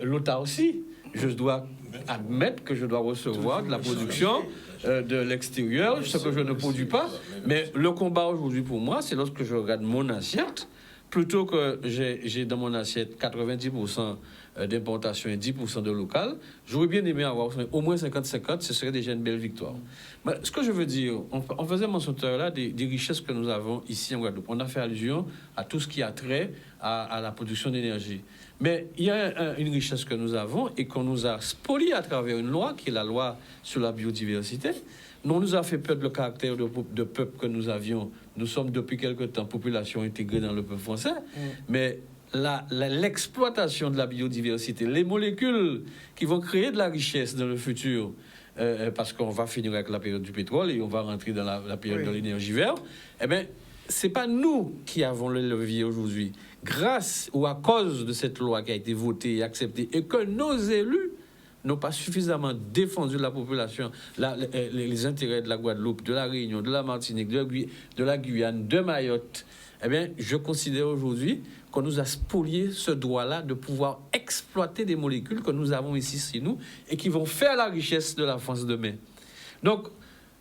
l'autarcie. Je dois admettre que je dois recevoir de la production de l'extérieur, ce que je ne produis pas. Mais le combat aujourd'hui pour moi, c'est lorsque je regarde mon assiette, plutôt que j'ai dans mon assiette 90% d'importation et 10% de local, j'aurais bien aimé avoir au moins 50-50, ce serait déjà une belle victoire. Mais ce que je veux dire, on faisait mention tout à l'heure des richesses que nous avons ici en Guadeloupe. On a fait allusion à tout ce qui a trait à la production d'énergie. Mais il y a une richesse que nous avons et qu'on nous a spoliée à travers une loi, qui est la loi sur la biodiversité. On nous a fait perdre le caractère de peuple que nous avions. Nous sommes depuis quelque temps population intégrée dans le peuple français, mais l'exploitation de la biodiversité, les molécules qui vont créer de la richesse dans le futur, parce qu'on va finir avec la période du pétrole et on va rentrer dans la période de l'énergie verte, eh bien, c'est pas nous qui avons le levier aujourd'hui. Grâce ou à cause de cette loi qui a été votée et acceptée et que nos élus n'ont pas suffisamment défendu la population, les intérêts de la Guadeloupe, de la Réunion, de la Martinique, de la Guyane, de Mayotte, eh bien, je considère aujourd'hui qu'on nous a spolié ce droit-là de pouvoir exploiter des molécules que nous avons ici chez nous et qui vont faire la richesse de la France demain. Donc,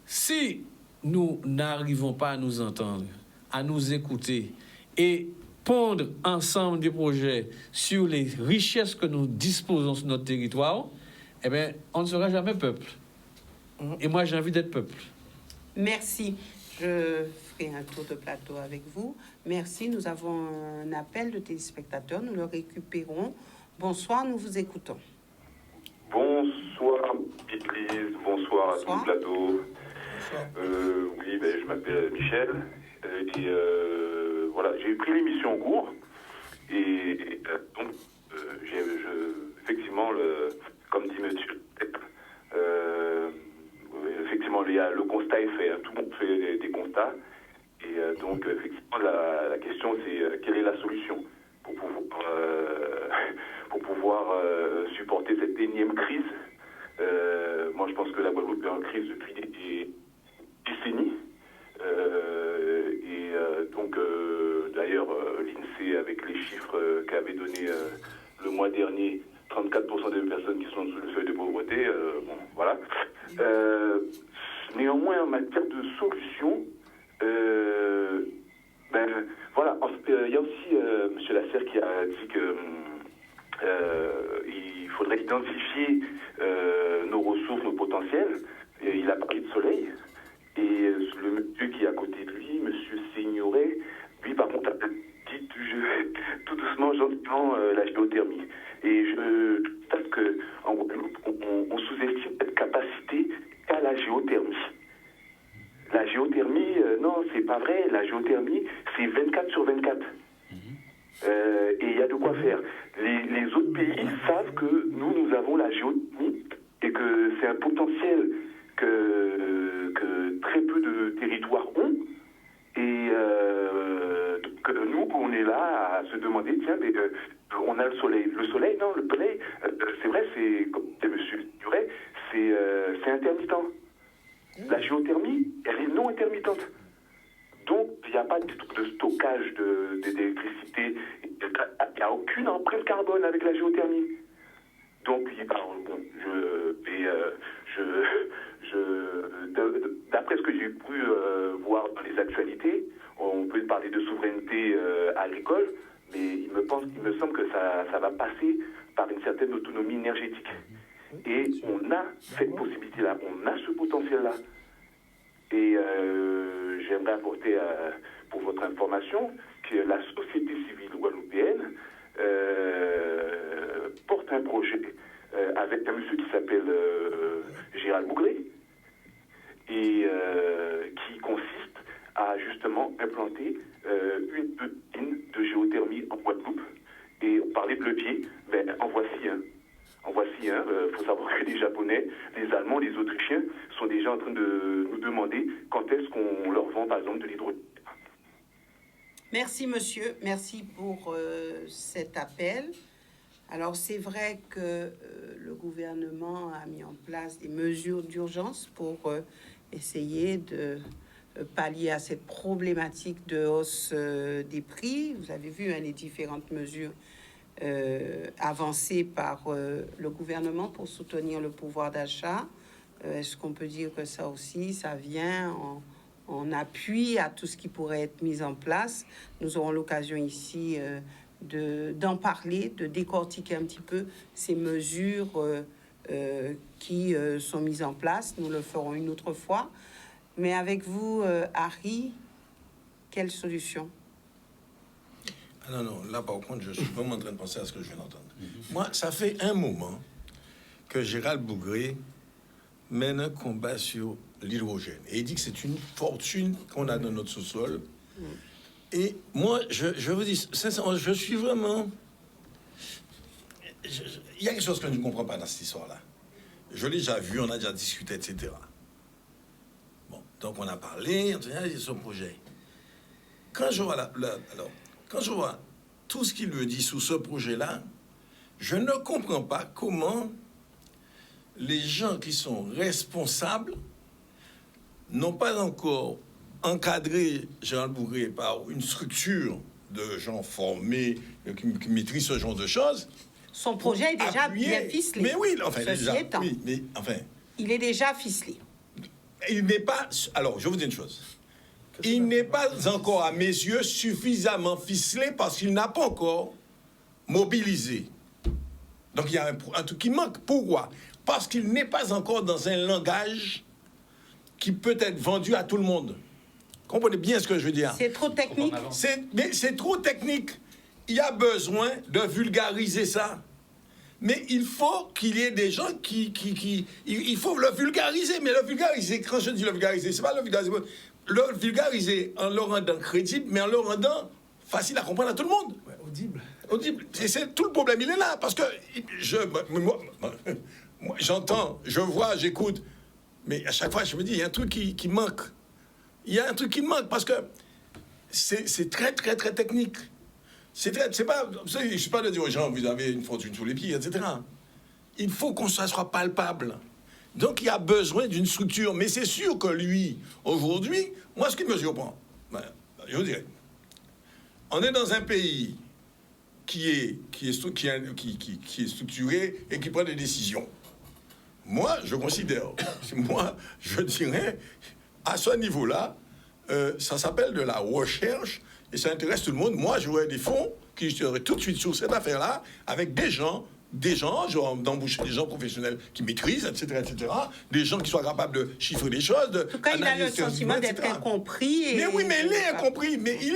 si nous n'arrivons pas à nous entendre, à nous écouter et pondre ensemble des projets sur les richesses que nous disposons sur notre territoire, eh bien, on ne sera jamais peuple. Et moi, j'ai envie d'être peuple. Merci. Je ferai un tour de plateau avec vous. Merci. Nous avons un appel de téléspectateurs. Nous le récupérons. Bonsoir, nous vous écoutons. Bonsoir, Beatrice. Bonsoir à tout le plateau. Oui, je m'appelle Michel. Et voilà, j'ai pris l'émission en cours. Et donc, effectivement, comme dit monsieur, effectivement, le constat est fait. Tout le monde fait des constats. Et donc, effectivement, la question, c'est quelle est la solution pour pouvoir supporter cette énième crise. Moi, je pense que la Guadeloupe est en crise depuis des décennies. Donc, d'ailleurs, l'INSEE, avec les chiffres qu'avait donné le mois dernier, 34% des personnes qui sont sous le seuil de pauvreté, bon, voilà. Néanmoins, en matière de solutions, voilà, il y a aussi M. Lasserre qui a dit que il faudrait identifier nos ressources, nos potentiels. Et il a parlé de soleil. Et le monsieur qui est à côté de lui, M. Signoret, lui par contre a dit tout doucement, gentiment, la géothermie. Et je pense qu'en Guadeloupe, on sous-estime cette capacité qu'à la géothermie. La géothermie, non, c'est pas vrai. La géothermie, c'est 24 sur 24. Et il y a de quoi faire. Les autres pays savent que nous avons la géothermie et que c'est un potentiel que très peu de territoires ont. Et donc nous, on est là à se demander, tiens, mais on a le soleil. Le soleil, non, le soleil, c'est vrai, c'est, comme disait M. Duret, c'est intermittent. La géothermie, elle est non intermittente. Donc, il n'y a pas du tout de stockage d'électricité. Il n'y a aucune empreinte carbone avec la géothermie. Donc, d'après ce que j'ai pu voir dans les actualités, on peut parler de souveraineté agricole, mais il me semble que ça va passer par une certaine autonomie énergétique. Et on a cette possibilité-là, on a ce potentiel-là. Et j'aimerais apporter, pour votre information, que la société civile guadeloupéenne porte un projet avec un monsieur qui s'appelle Gérald Bougré et qui consiste à justement implanter une usine de géothermie en Guadeloupe. Et on parlait de levier, en voici un. Il faut savoir que les Japonais, les Allemands, les Autrichiens sont déjà en train de nous demander quand est-ce qu'on leur vend, par exemple, de l'hydrogène. Merci, monsieur. Merci pour cet appel. Alors, c'est vrai que le gouvernement a mis en place des mesures d'urgence pour essayer de pallier à cette problématique de hausse des prix. Vous avez vu les différentes mesures avancées par le gouvernement pour soutenir le pouvoir d'achat. Est-ce qu'on peut dire que ça aussi, ça vient en appui à tout ce qui pourrait être mis en place? Nous aurons l'occasion ici d'en parler, de décortiquer un petit peu ces mesures qui sont mises en place. Nous le ferons une autre fois. Mais avec vous, Harry, quelle solution? Non, là par contre, je suis vraiment en train de penser à ce que je viens d'entendre. Moi, ça fait un moment que Gérald Bougré mène un combat sur l'hydrogène. Et il dit que c'est une fortune qu'on a dans notre sous-sol. Et moi, je vous dis, sincèrement, je suis vraiment... Il y a quelque chose que je ne comprends pas dans cette histoire-là. Je l'ai déjà vu, on a déjà discuté, etc. Bon, donc on a parlé, on a dit son projet. Quand je vois quand je vois tout ce qu'il me dit sous ce projet-là, je ne comprends pas comment les gens qui sont responsables n'ont pas encore encadré Gérald Bougré par une structure de gens formés qui maîtrisent ce genre de choses. Son projet est déjà bien ficelé. Mais oui, enfin, déjà, étant, oui, mais enfin... il est déjà ficelé. Il n'est pas... Alors, je vous dis une chose. il n'est pas encore, à mes yeux, suffisamment ficelé parce qu'il n'a pas encore mobilisé. Donc il y a un truc qui manque. Pourquoi? Parce qu'il n'est pas encore dans un langage qui peut être vendu à tout le monde. Comprenez bien ce que je veux dire? C'est trop technique. C'est trop technique. Il y a besoin de vulgariser ça. Mais il faut qu'il y ait des gens il faut le vulgariser. Mais le vulgariser, quand je dis le vulgariser, c'est pas le vulgariser en le rendant crédible, mais en le rendant facile à comprendre à tout le monde. Ouais, audible. Audible. C'est tout le problème, il est là. Parce que moi, j'entends, je vois, j'écoute. Mais à chaque fois, je me dis, il y a un truc qui manque. Il y a un truc qui manque parce que c'est très, très, très technique. C'est pas, je ne suis pas de dire aux gens, vous avez une fortune sous les pieds, etc. Il faut qu'on soit palpable. Donc, il y a besoin d'une structure. Mais c'est sûr que lui, aujourd'hui, moi, ce qui me surprend, je vous dirais, on est dans un pays qui est structuré et qui prend des décisions. Moi, je considère, je dirais, à ce niveau-là, ça s'appelle de la recherche et ça intéresse tout le monde. Moi, j'aurais des fonds qui seraient tout de suite sur cette affaire-là avec des gens, genre d'embaucher des gens professionnels qui maîtrisent, etc., des gens qui soient capables de chiffrer des choses. En tout cas, il a le sentiment d'être incompris. Mais oui, mais il est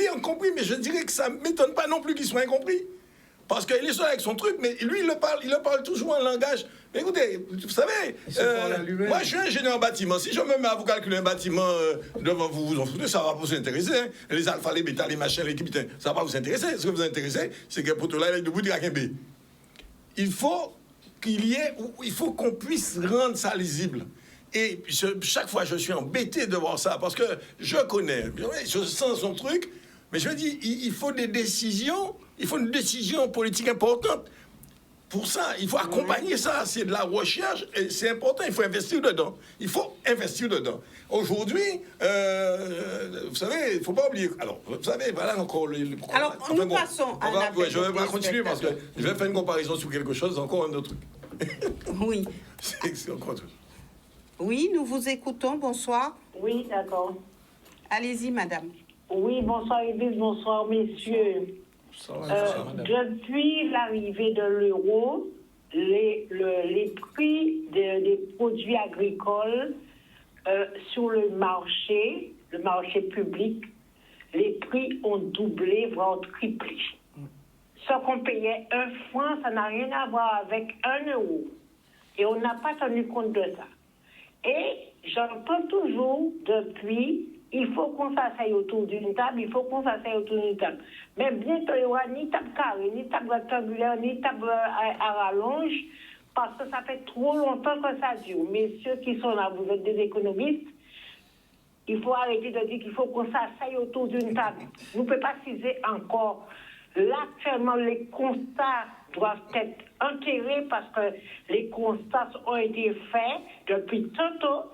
incompris. Mais je dirais que ça ne m'étonne pas non plus qu'il soit incompris. Parce qu'il est seul avec son truc, mais lui, il le parle toujours en langage. Mais écoutez, vous savez, moi, je suis ingénieur en bâtiment. Si je me mets à vous calculer un bâtiment devant vous, vous en foutez, ça va pas vous intéresser. Hein. Les alphas, les bêtas, les machins, les putain, ça va pas vous intéresser. Ce qui vous intéresse, c'est que pour tout là, il est debout, il y a qu'un B. Il faut qu'on puisse rendre ça lisible. Et chaque fois, je suis embêté de voir ça, parce que je connais, je sens son truc, mais je me dis, il faut des décisions, il faut une décision politique importante. Pour ça, il faut accompagner ça. C'est de la recherche et c'est important. Il faut investir dedans. Aujourd'hui, vous savez, il ne faut pas oublier. Alors, vous savez, voilà encore le alors, nous passons à la je vais pas continuer parce que je vais faire une comparaison sur quelque chose, encore un autre truc. Oui. C'est encore un truc. Oui, nous vous écoutons. Bonsoir. Oui, d'accord. Allez-y, madame. Oui, bonsoir Edith, bonsoir messieurs. Depuis l'arrivée de l'euro, les prix des produits agricoles sur le marché public, les prix ont doublé, voire triplé. Ce qu'on payait 1 franc, ça n'a rien à voir avec 1 euro. Et on n'a pas tenu compte de ça. Et j'entends toujours depuis, il faut qu'on s'asseye autour d'une table, Mais bientôt, il n'y aura ni table carrée, ni table rectangulaire, ni table à rallonge, parce que ça fait trop longtemps que ça dure. Messieurs qui sont là, vous êtes des économistes, il faut arrêter de dire qu'il faut qu'on s'asseye autour d'une table. Nous ne pouvons pas ciser encore. Là, actuellement, les constats doivent être enterrés parce que les constats ont été faits depuis tantôt.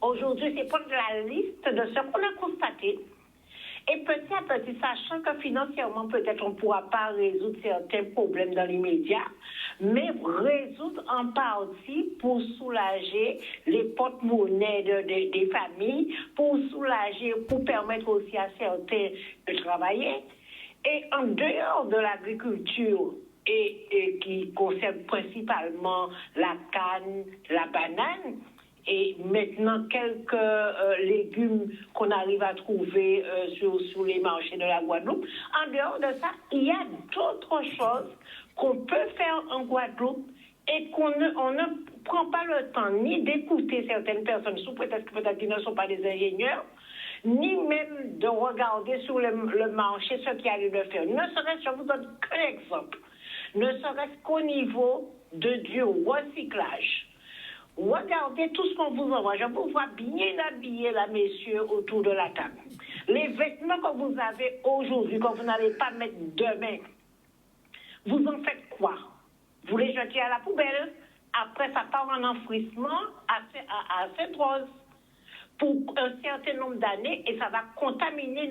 Aujourd'hui, c'est prendre la liste de ce qu'on a constaté. Et petit à petit, sachant que financièrement, peut-être on ne pourra pas résoudre certains problèmes dans l'immédiat, mais résoudre en partie pour soulager les porte-monnaies des familles, pour soulager, pour permettre aussi à certains de travailler. Et en dehors de l'agriculture, et qui concerne principalement la canne, la banane, et maintenant quelques légumes qu'on arrive à trouver sur les marchés de la Guadeloupe. En dehors de ça, il y a d'autres choses qu'on peut faire en Guadeloupe et on ne prend pas le temps ni d'écouter certaines personnes, sous prétexte que peut-être qu'ils ne sont pas des ingénieurs, ni même de regarder sur le marché ce qu'il y a lieu de faire. Ne serait-ce, je vous donne qu'un exemple, ne serait-ce qu'au niveau du recyclage. Regardez tout ce qu'on vous envoie. Je vous vois bien habillés, là, messieurs, autour de la table. Les vêtements que vous avez aujourd'hui, que vous n'allez pas mettre demain, vous en faites quoi? Vous les jetez à la poubelle. Après, ça part en enfouissement à Sainte-Rose pour un certain nombre d'années et ça va contaminer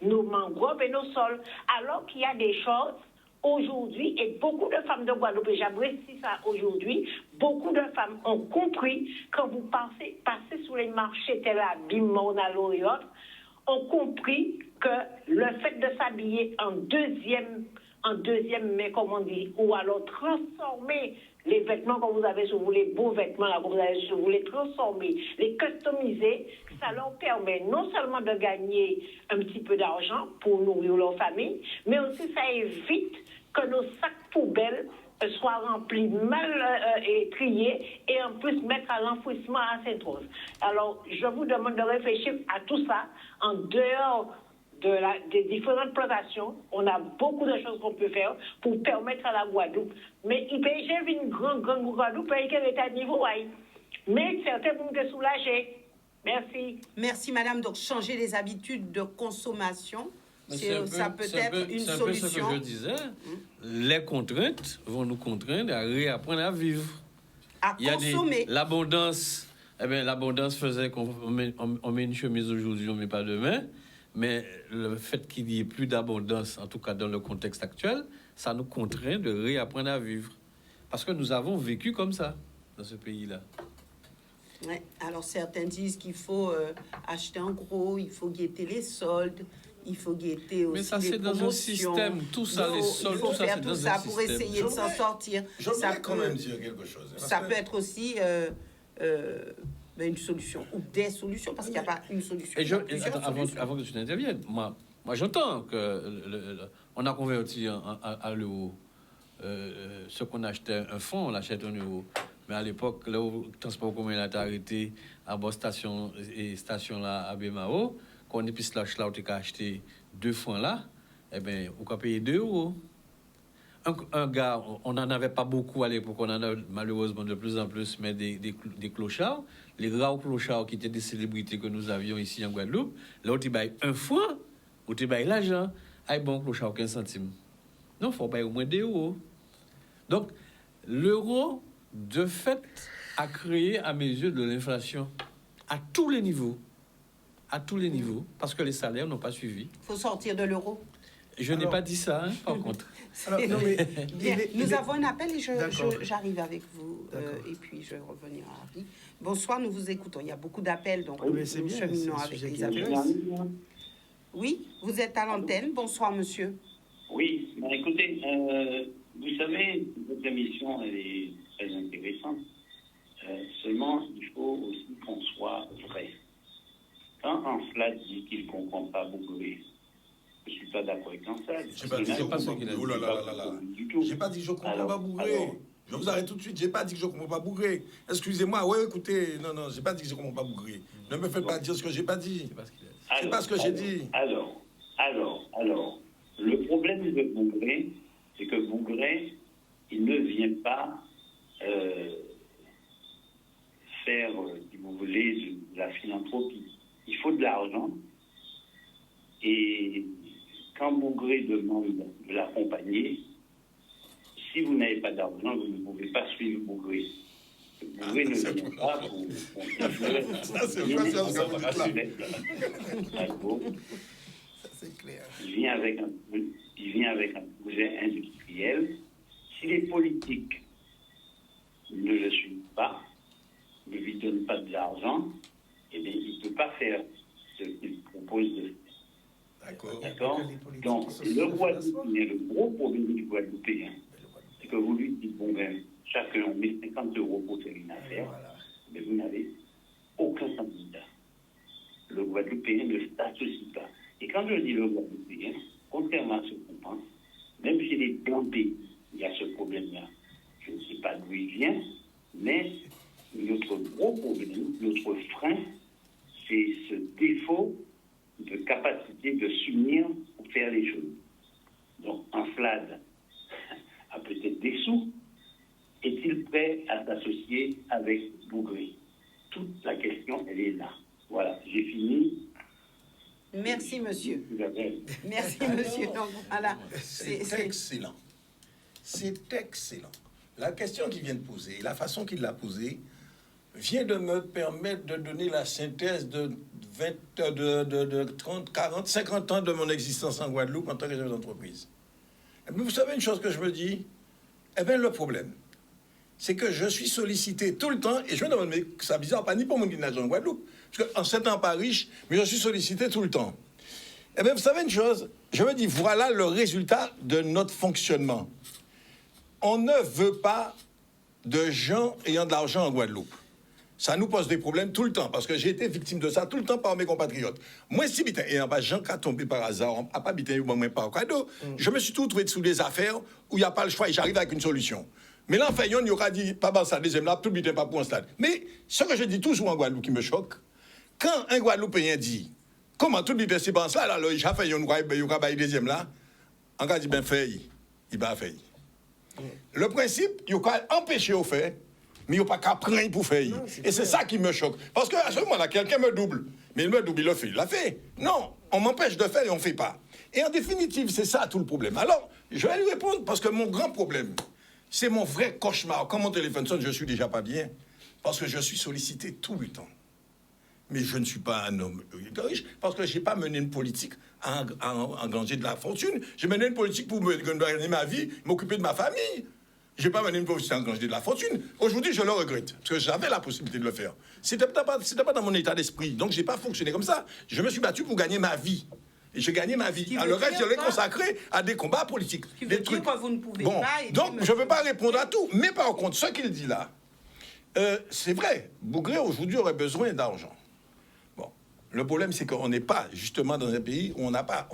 nos mangroves et nos sols. Alors qu'il y a des choses aujourd'hui, et beaucoup de femmes de Guadeloupe, et j'apprécie ça aujourd'hui, beaucoup de femmes ont compris quand vous passez sur les marchés tels à Bimona, l'Orient, ont compris que le fait de s'habiller en deuxième main, comme on dit, ou alors transformer les vêtements que vous avez sur vous, les beaux vêtements là, que vous avez sur vous, les transformer, les customiser, ça leur permet non seulement de gagner un petit peu d'argent pour nourrir leur famille, mais aussi ça évite que nos sacs poubelles soient remplis mal et triés et en plus mettre à l'enfouissement à Sainte-Rose. Alors, je vous demande de réfléchir à tout ça en dehors des différentes plantations. On a beaucoup de choses qu'on peut faire pour permettre à la Guadeloupe. Mais j'ai vu une grande Guadeloupe qui est à niveau. Mais certains vont être soulagés. Merci. Merci, madame. Donc, changer les habitudes de consommation, ça peut être une solution. C'est un peu ce que je disais. Les contraintes vont nous contraindre à réapprendre à vivre. À consommer. L'abondance, l'abondance faisait qu'on met une chemise aujourd'hui, on ne met pas demain. Mais le fait qu'il n'y ait plus d'abondance, en tout cas dans le contexte actuel, ça nous contraint de réapprendre à vivre. Parce que nous avons vécu comme ça, dans ce pays-là. Ouais. Alors, certains disent qu'il faut acheter en gros, il faut guetter les soldes, il faut guetter aussi. Mais ça, les c'est dans un système. Tout ça, les soldes, tout ça, c'est dans un système. pour essayer de s'en sortir. Je voudrais quand même dire quelque chose. Ça peut être aussi une solution ou des solutions, parce qu'il n'y a pas une solution. Avant que tu n'interviennes, moi j'entends que on a converti à l'euro. Ce qu'on achetait un fonds, on l'achète en euros. Mais à l'époque, là où le transport commun a été arrêté à bord station là à Bemao, quand on est plus là, on a acheté 2 francs là, eh bien, on a payé 2 euros. Un gars, on n'en avait pas beaucoup à l'époque, on en a malheureusement de plus en plus, mais des clochards, les rares clochards qui étaient des célébrités que nous avions ici en Guadeloupe, là où tu payes 1 franc, où tu payes l'argent, ah bon, clochard 15 centimes. Non, il faut payer au moins 2 euros. Donc, l'euro, de fait, a créé à mes yeux de l'inflation à tous les niveaux. À tous les niveaux, parce que les salaires n'ont pas suivi. Il faut sortir de l'euro. Je n'ai pas dit ça, par contre. Alors, non, mais nous avons un appel et j'arrive avec vous et puis je vais revenir à Harry. Bonsoir, nous vous écoutons. Il y a beaucoup d'appels, donc nous cheminons avec les appels. Oui, vous êtes à l'antenne. Bonsoir, monsieur. Oui, écoutez, vous savez, votre émission, elle est très intéressante. Seulement, il faut aussi qu'on soit vrai. Quand Ansla dit qu'il ne comprend pas Bougré, je ne suis pas d'accord avec Ansla. J'ai pas dit que je comprends pas Bougré. Je vous arrête tout de suite. J'ai pas dit que je comprends pas Bougré. Excusez-moi. Ouais, écoutez, non, j'ai pas dit que je comprends pas Bougré. Ne me faites pas dire ce que j'ai pas dit. C'est pas ce que j'ai dit. Alors, le problème de Bougré, c'est que Bougré, il ne vient pas faire, si vous voulez, de la philanthropie. Il faut de l'argent. Et quand Bougré demande de l'accompagner, si vous n'avez pas d'argent, vous ne pouvez pas suivre Bougré. Bougré ne vient pas pour... Ça, c'est clair. Il vient avec un projet industriel. Si les politiques ne le suivent pas, ne lui donnent pas de l'argent, eh bien, il ne peut pas faire ce qu'il propose de faire. D'accord. Donc, le gros problème du Guadeloupéen, c'est que vous lui dites, bon, ben, chacun, on met 50 euros pour faire une affaire, mais vous n'avez aucun candidat. Le Guadeloupéen ne s'associe pas. Et quand je dis le Guadeloupéen, contrairement à ce qu'on pense, même chez les grands pays, il y a ce problème-là. Je ne sais pas d'où il vient, mais notre gros problème, notre frein, c'est ce défaut de capacité de s'unir pour faire les choses. Donc, Enflade a peut-être des sous. Est-il prêt à s'associer avec Bougré? Toute la question, elle est là. Voilà, j'ai fini. Merci, monsieur. Merci, monsieur. Donc, voilà. C'est excellent. C'est excellent. La question qu'il vient de poser, la façon qu'il l'a posée, vient de me permettre de donner la synthèse de 30, 40, 50 ans de mon existence en Guadeloupe en tant que chef d'entreprise. Mais vous savez une chose que je me dis? Eh bien, le problème, c'est que je suis sollicité tout le temps, et je me demande, mais c'est bizarre, pas ni pour mon guinage en Guadeloupe, parce qu'en 7 ans pas riche, mais je suis sollicité tout le temps. Eh bien, vous savez une chose, je me dis, voilà le résultat de notre fonctionnement. On ne veut pas de gens ayant de l'argent en Guadeloupe. Ça nous pose des problèmes tout le temps, parce que j'ai été victime de ça tout le temps par mes compatriotes. Moi, si bitin, et en bas, Jean qui a tombé par hasard, à pas bitin, moi, pas au cadeau, je me suis tout trouvé sous des affaires où il n'y a pas le choix et j'arrive avec une solution. Mais là, enfin, il y aura dit, pas dans ça, deuxième là, tout bitin, pas pour un stade. Mais ce que je dis toujours en Guadeloupe qui me choque, quand un Guadeloupéen dit, comment tout bitin, c'est pas ça, alors, il a fait, il y aura deuxième là, en cas, il ben fait, il va faire. Le principe, il y a empêcher au fait, mais il n'y a pas qu'à prendre pour faire. Et c'est ça qui me choque. Parce qu'à ce moment-là, quelqu'un me double. Mais il me double, il le fait. Il l'a fait. Non, on m'empêche de faire et on ne fait pas. Et en définitive, c'est ça tout le problème. Alors, je vais lui répondre parce que mon grand problème, c'est mon vrai cauchemar. Quand mon téléphone sonne, je suis déjà pas bien. Parce que je suis sollicité tout le temps. Mais je ne suis pas un homme riche parce que je n'ai pas mené une politique à engranger de la fortune. J'ai mené une politique pour me gagner ma vie, m'occuper de ma famille. Je n'ai pas mené une politique à engranger de la fortune. Aujourd'hui, je le regrette parce que j'avais la possibilité de le faire. C'était pas dans mon état d'esprit. Donc, je n'ai pas fonctionné comme ça. Je me suis battu pour gagner ma vie. Et j'ai gagné ma vie. Alors, le reste, je l'ai consacré à des combats politiques. Des trucs. Que vous ne pouvez bon, pas. Donc, je ne peux pas répondre à tout. Mais par contre, ce qu'il dit là, c'est vrai. Bougré, aujourd'hui, aurait besoin d'argent. Le problème, c'est qu'on n'est pas justement dans un pays où on n'a pas.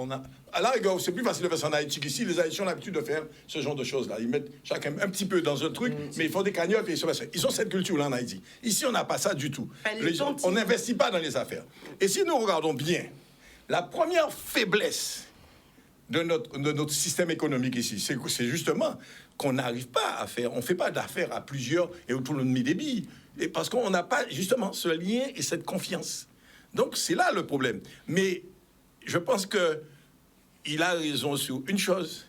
À la rigueur, c'est plus facile de faire ça en Haïti qu'ici. Les Haïtiens ont l'habitude de faire ce genre de choses-là. Ils mettent chacun un petit peu dans un truc, mais ils font des cagnottes et ils ont cette culture-là en Haïti. Ici, on n'a pas ça du tout. On n'investit pas dans les affaires. Et si nous regardons bien, la première faiblesse de notre système économique ici, c'est justement qu'on n'arrive pas à faire. On ne fait pas d'affaires à plusieurs et autour de des billes. Et parce qu'on n'a pas justement ce lien et cette confiance. Donc, c'est là le problème. Mais je pense qu'il a raison sur une chose,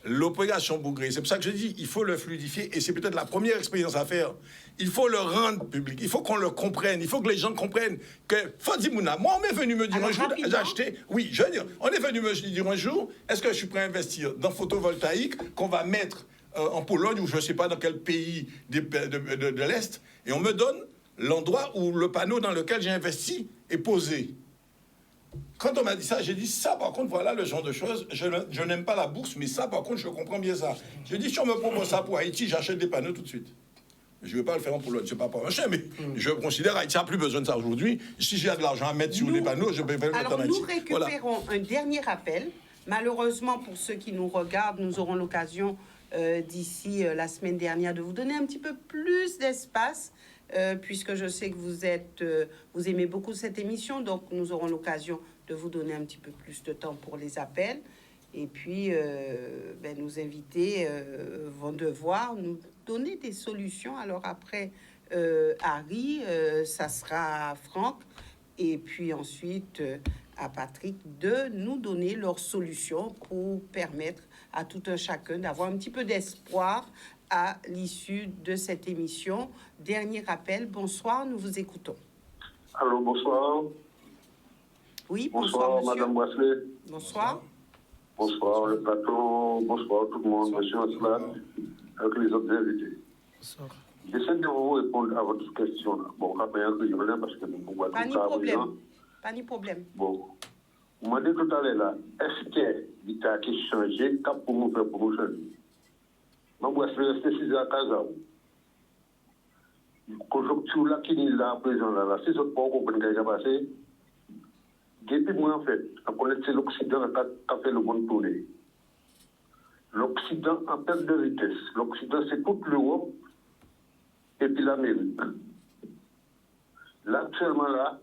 l'opération Bougré. C'est pour ça que je dis, il faut le fluidifier, et c'est peut-être la première expérience à faire. Il faut le rendre public, il faut qu'on le comprenne, il faut que les gens comprennent que Fadi Mouna, moi, on est venu me dire un jour, j'ai acheté, oui, je veux dire, on est venu me dire un jour, est-ce que je suis prêt à investir dans photovoltaïque qu'on va mettre en Pologne, ou je ne sais pas dans quel pays de l'Est, et on me donne l'endroit où le panneau dans lequel j'ai investi est posé. Quand on m'a dit ça, j'ai dit ça, par contre, voilà le genre de choses. Je n'aime pas la bourse, mais ça, par contre, je comprends bien ça. J'ai dit, si on me propose ça pour Haïti, j'achète des panneaux tout de suite. Je ne vais pas le faire pour l'autre, c'est pas pour un chien, mais je considère Haïti n'a plus besoin de ça aujourd'hui. Si j'ai de l'argent à mettre sur des panneaux, je peux faire le mettre en Haïti. Nous récupérons un dernier appel. Malheureusement, pour ceux qui nous regardent, nous aurons l'occasion d'ici la semaine dernière de vous donner un petit peu plus d'espace. Puisque je sais que vous aimez beaucoup cette émission, donc nous aurons l'occasion de vous donner un petit peu plus de temps pour les appels. Et puis, nos invités vont devoir nous donner des solutions. Alors après Harry, ça sera Franck, et puis ensuite à Patrick de nous donner leurs solutions pour permettre à tout un chacun d'avoir un petit peu d'espoir à l'issue de cette émission. Dernier appel, bonsoir, nous vous écoutons. Allô, bonsoir. Oui, bonsoir, monsieur. Madame Boisselet. Bonsoir. Bonsoir, le plateau. Bonsoir, tout le monde. Monsieur Aslan, avec les autres invités. Bonsoir. J'essaie de vous répondre à votre question. Bon, après, je reviens parce que nous pouvons pas ni problème. Pas ni problème. Bon. Vous m'avez dit tout à l'heure, là, est-ce que l'État qui changé, cap pour nous faire pour nous changer? Je vais rester 6 à Casa. La conjoncture là qui est là, présent là, si vous ne comprenez pas ce qui s'est passé, depuis moi, en fait, c'est l'Occident qui a fait le bon tournée. L'Occident en perte de vitesse. L'Occident, c'est toute l'Europe et puis l'Amérique. Là, actuellement, là,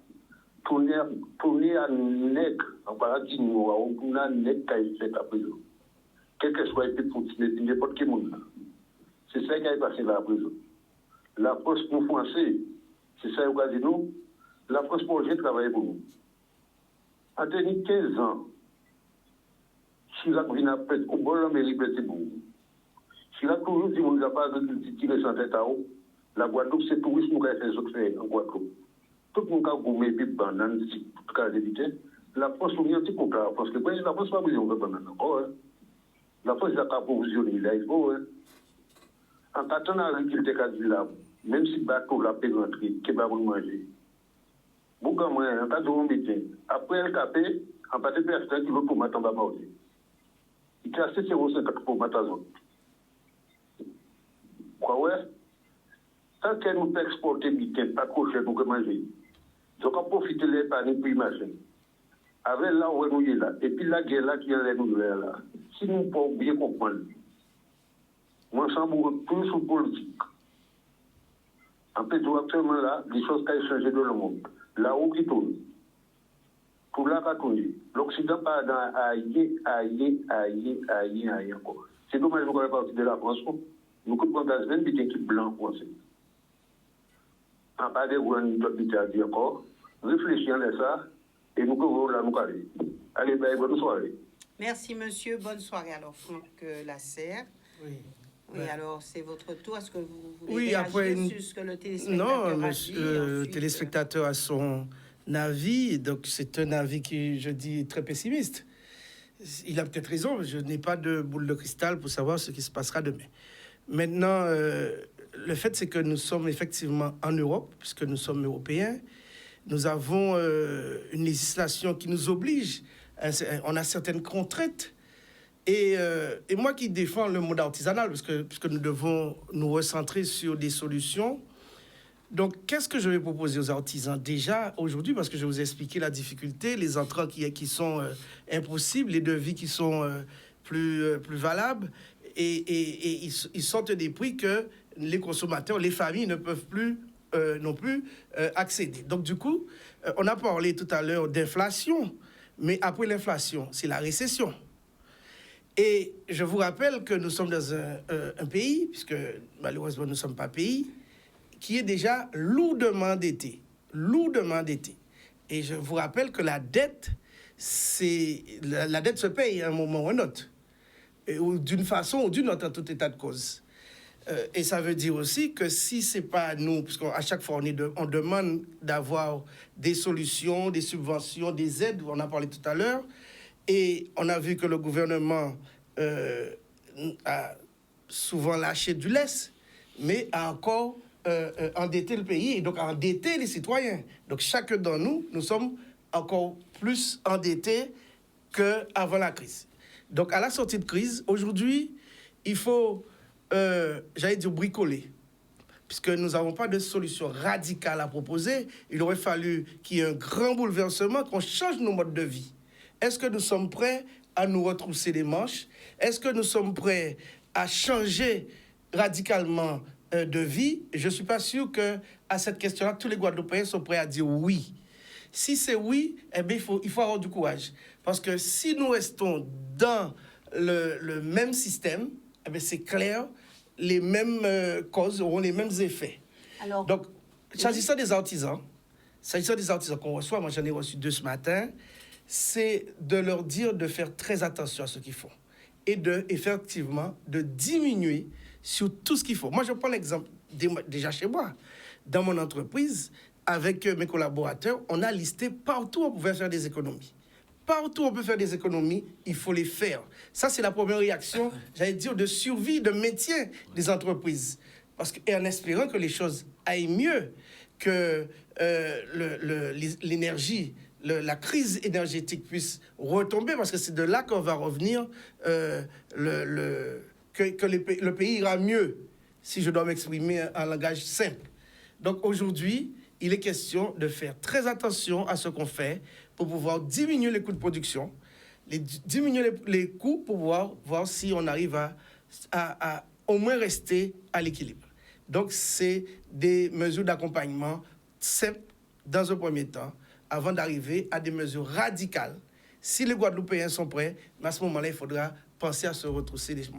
tourner à nègre, en paradis noir, ou tourner à nègre qui a été fait à présent. Quel que soit été Poutine, n'importe qui monde. C'est ça qui a passé là à présent. La France pour Français, c'est ça qu'on a dit nous. La France pour j'ai travaillé pour nous. En 15 ans, si la vie n'a pas au bon l'Amérique, c'est bon. Si la toujours dit qu'on n'a pas tiré sans tête à haut, la Guadeloupe, c'est tourisme qui a fait ce fait en Guadeloupe. Tout le monde a gommé puis banane, tout cas d'éviter. La France, on y a un petit contrat. Parce que la France, pas besoin de banane encore. La France, il a qu'à provisionner, il faut. en partant dans l'agriculture là, même si bateau la paix rentrer, qui va vous manger. Beaucoup de moyens, en cas de métier. Après le capé, en partie personne qui veut pour mettre en bas manger. Il y a assez 0,50 pour mettre en zone. Quoi, ouais? Tant qu'elle nous peut exporter bitin, pas trop cher pour que manger. Donc, on profite de l'épargne pour y marcher. Avec là où nous y est là, et puis la guerre là qui est nous là, si nous ne pouvons bien comprendre, moi, je sens tout sur politique. En fait, actuellement là, les choses qui ont changé dans le monde. Là-haut qui tourne. Pour là qui tourne. L'Occident part dans aïe encore. C'est dommage que nous avons parti de la France. Nous coupons gaz 20 qui blanc français. En parler, vous avez dit encore. Réfléchissez à ça et nous pouvons là nous parler. Allez, bonne soirée. Merci, monsieur. Bonne soirée. Alors, Franck Lasserre. Oui. Oui, alors c'est votre tour. Est-ce que vous voulez Oui, réagir après sur ce que le téléspectateur non, a monsieur, dit, le ensuite, téléspectateur a son avis, donc c'est un avis qui, je dis, très pessimiste. Il a peut-être raison, je n'ai pas de boule de cristal pour savoir ce qui se passera demain. Maintenant, le fait, c'est que nous sommes effectivement en Europe, puisque nous sommes européens. Nous avons une législation qui nous oblige. On a certaines contraintes. Et moi qui défends le monde artisanal, puisque nous devons nous recentrer sur des solutions. Donc, qu'est-ce que je vais proposer aux artisans déjà aujourd'hui? Parce que je vous ai expliqué la difficulté, les entrants qui sont impossibles, les devis qui sont plus valables. Et ils sortent des prix que les consommateurs, les familles ne peuvent plus non plus accéder. Donc, du coup, on a parlé tout à l'heure d'inflation. Mais après l'inflation, c'est la récession. Et je vous rappelle que nous sommes dans un pays, puisque malheureusement nous ne sommes pas pays, qui est déjà lourdement endetté. Lourdement endetté. Et je vous rappelle que la dette se paye à un moment ou à un autre. D'une façon ou d'une autre, en tout état de cause. Et ça veut dire aussi que si ce n'est pas nous, puisqu'à chaque fois on demande d'avoir des solutions, des subventions, des aides, on en a parlé tout à l'heure, et on a vu que le gouvernement a souvent lâché du lest, mais a encore endetté le pays et donc a endetté les citoyens. Donc chacun d'entre nous, nous sommes encore plus endettés qu'avant la crise. Donc à la sortie de crise, aujourd'hui, il faut, j'allais dire, bricoler. Puisque nous n'avons pas de solution radicale à proposer, il aurait fallu qu'il y ait un grand bouleversement, qu'on change nos modes de vie. Est-ce que nous sommes prêts à nous retrousser les manches? Est-ce que nous sommes prêts à changer radicalement de vie? Je ne suis pas sûr qu'à cette question-là, tous les Guadeloupéens sont prêts à dire oui. Si c'est oui, eh bien, il faut avoir du courage. Parce que si nous restons dans le même système, eh bien, c'est clair, les mêmes causes auront les mêmes effets. Alors, donc, s'agissant des artisans qu'on reçoit, moi j'en ai reçu 2 ce matin, c'est de leur dire de faire très attention à ce qu'ils font et effectivement de diminuer sur tout ce qu'il faut. Moi, je prends l'exemple déjà chez moi. Dans mon entreprise, avec mes collaborateurs, on a listé partout où on pouvait faire des économies. Partout où on peut faire des économies, il faut les faire. Ça, c'est la première réaction, j'allais dire, de survie, de maintien des entreprises. Et en espérant que les choses aillent mieux, que l'énergie, la crise énergétique puisse retomber, parce que c'est de là qu'on va revenir, que le pays ira mieux, si je dois m'exprimer en langage simple. Donc aujourd'hui, il est question de faire très attention à ce qu'on fait pour pouvoir diminuer les coûts de production, diminuer les coûts pour voir si on arrive à au moins rester à l'équilibre. Donc c'est des mesures d'accompagnement simples dans un premier temps, avant d'arriver à des mesures radicales. Si les Guadeloupéens sont prêts, à ce moment-là, il faudra penser à se retrousser les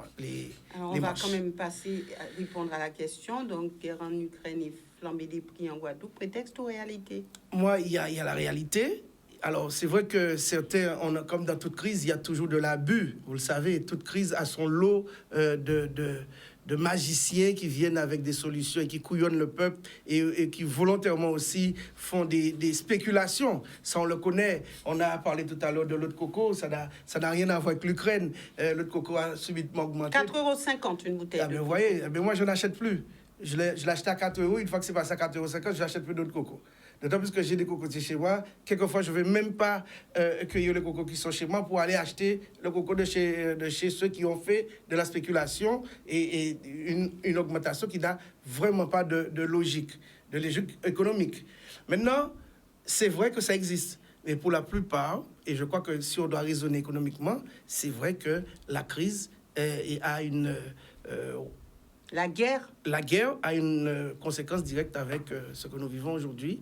Alors, on va quand même passer à répondre à la question. Donc, guerre en Ukraine et flambée des prix en Guadeloupe, prétexte ou réalité? Moi, il y a la réalité. Alors, c'est vrai que certains, comme dans toute crise, il y a toujours de l'abus. Vous le savez, toute crise a son lot de magiciens qui viennent avec des solutions et qui couillonnent le peuple et qui volontairement aussi font des spéculations. Ça, on le connaît. On a parlé tout à l'heure de l'eau de coco. Ça n'a rien à voir avec l'Ukraine. L'eau de coco a subitement augmenté. 4,50 € une bouteille. Ah, ben, vous voyez, moi, je n'achète plus. Je l'achetais à 4 €. Une fois que c'est passé à 4,50 €, je n'achète plus d'eau de coco. D'autant plus que j'ai des cocotiers chez moi. Quelquefois, je ne vais même pas cueillir les cocos qui sont chez moi pour aller acheter le coco de chez ceux qui ont fait de la spéculation et une augmentation qui n'a vraiment pas de logique économique. Maintenant, c'est vrai que ça existe. Mais pour la plupart, et je crois que si on doit raisonner économiquement, c'est vrai que la crise a une... La guerre a une conséquence directe avec ce que nous vivons aujourd'hui,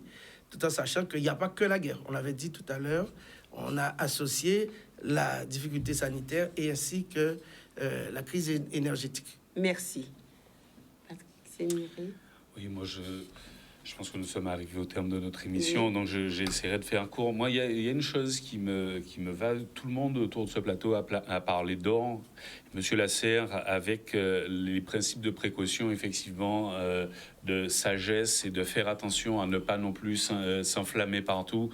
tout en sachant qu'il n'y a pas que la guerre. On l'avait dit tout à l'heure, on a associé la difficulté sanitaire et ainsi que la crise énergétique. Merci. Oui, moi je pense que nous sommes arrivés au terme de notre émission, donc j'essaierai de faire court. Moi, il y a une chose qui me va. Tout le monde autour de ce plateau a parlé d'or. Monsieur Lasserre, avec les principes de précaution, effectivement, de sagesse et de faire attention à ne pas non plus s'enflammer partout,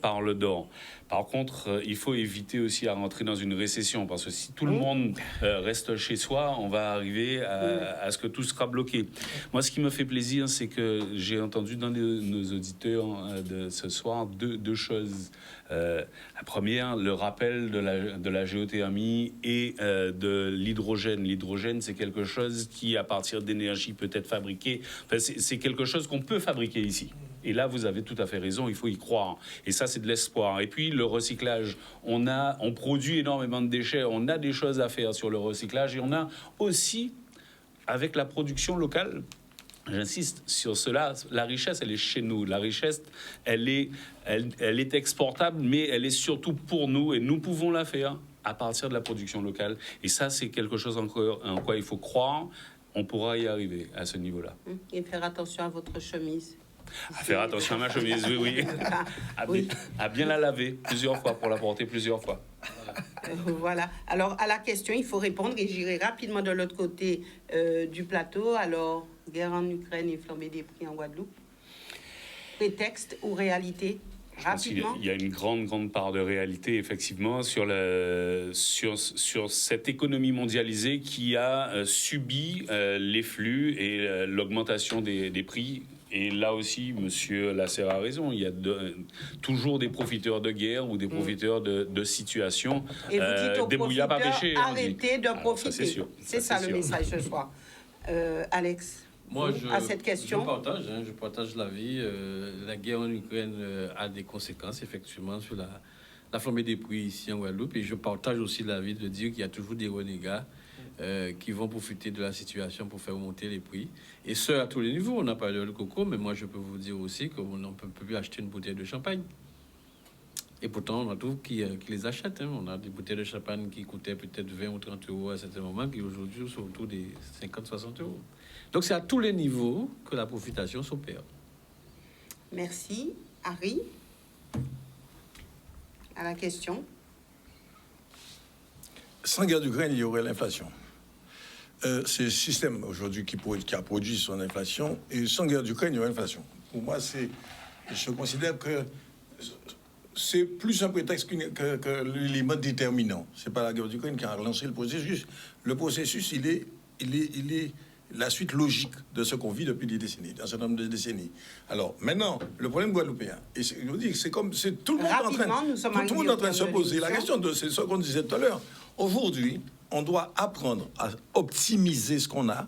parle d'or. Par contre, il faut éviter aussi à rentrer dans une récession, parce que si tout le monde reste chez soi, on va arriver à ce que tout sera bloqué. Moi, ce qui me fait plaisir, c'est que j'ai entendu dans nos auditeurs de ce soir deux choses. La première, le rappel de la géothermie et de l'hydrogène. L'hydrogène, c'est quelque chose qui, à partir d'énergie, peut être fabriqué. Enfin, c'est quelque chose qu'on peut fabriquer ici. Et là, vous avez tout à fait raison, il faut y croire. Et ça, c'est de l'espoir. Et puis, le recyclage. On produit énormément de déchets. On a des choses à faire sur le recyclage. Et on a aussi, avec la production locale, j'insiste sur cela, la richesse, elle est chez nous. La richesse, elle est exportable, mais elle est surtout pour nous. Et nous pouvons la faire à partir de la production locale. Et ça, c'est quelque chose en quoi il faut croire. On pourra y arriver à ce niveau-là. Et faire attention à votre chemise. À faire attention à ma chemise, oui. À bien la laver plusieurs fois, pour la porter plusieurs fois. Voilà. Alors, à la question, il faut répondre et j'irai rapidement de l'autre côté du plateau. Alors, guerre en Ukraine et flambée des prix en Guadeloupe. Prétexte ou réalité? Rapidement. Il y a une grande part de réalité, effectivement, sur cette économie mondialisée qui a subi les flux et l'augmentation des prix. Et là aussi, monsieur Lasserre a raison. Il y a toujours des profiteurs de guerre ou des profiteurs de situation. Et vous dites aux profiteurs, pas péché, arrêtez de profiter. Ça, c'est sûr. C'est ça le message ce soir. Alex, moi, à cette question. Je partage l'avis. La guerre en Ukraine a des conséquences, effectivement, sur la flambée des prix ici en Guadeloupe. Et je partage aussi l'avis de dire qu'il y a toujours des renégats qui vont profiter de la situation pour faire monter les prix. Et ce, à tous les niveaux. On a parlé de coco, mais moi, je peux vous dire aussi qu'on ne peut plus acheter une bouteille de champagne. Et pourtant, on a tous qui les achètent. On a des bouteilles de champagne qui coûtaient peut-être 20 ou 30 euros à certains moments, qui aujourd'hui sont autour des 50-60 euros. Donc, c'est à tous les niveaux que la profitation s'opère. Merci. Harry, à la question. Sans guerre d'Ukraine, il y aurait l'inflation. C'est le système aujourd'hui qui a produit son inflation. Et sans guerre d'Ukraine, il y aurait l'inflation. Pour moi, je considère que c'est plus un prétexte que l'élément déterminant. C'est pas la guerre d'Ukraine qui a relancé le processus. Le processus, il est la suite logique de ce qu'on vit depuis des décennies, un certain nombre de décennies. Alors, maintenant, le problème guadeloupéen, et je vous dis, c'est comme c'est tout le monde en train de se poser la question de c'est ce qu'on disait tout à l'heure. Aujourd'hui, on doit apprendre à optimiser ce qu'on a,